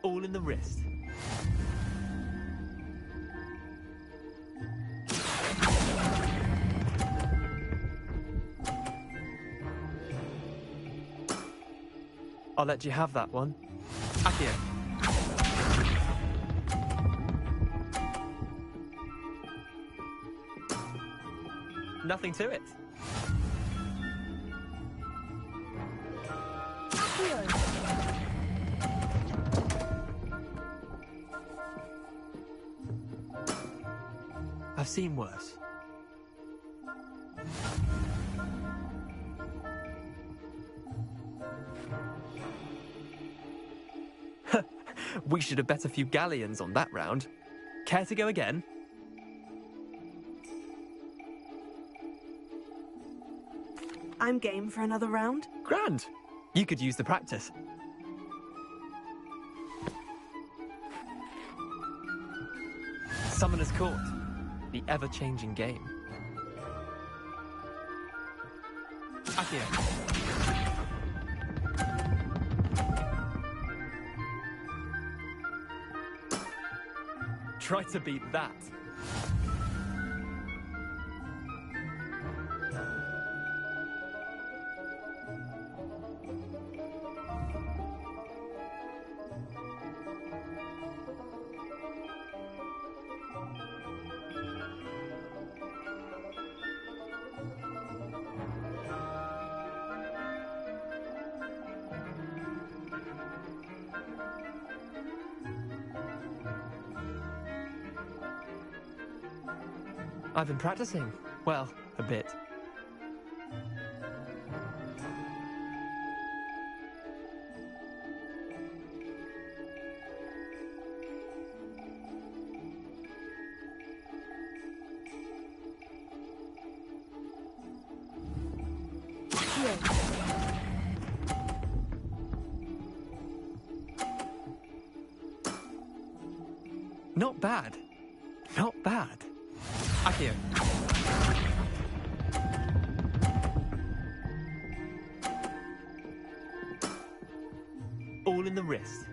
All in the wrist. I'll let you have that one. Accio. Nothing to it. I've seen worse. We should have bet a few galleons on that round. Care to go again? I'm game for another round. Grand! You could use the practice. Summoner's Court. The ever-changing game. Akio. Try to beat that. I've been practicing. Well, a bit. Not bad. Not bad. Akio. All in the wrist.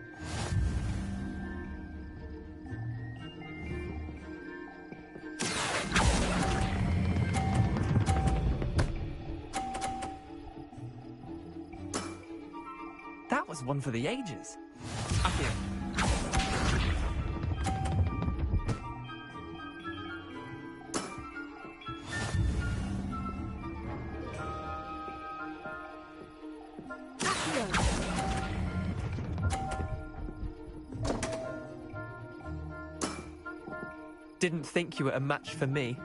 That was one for the ages. Akio. Didn't think you were a match for me.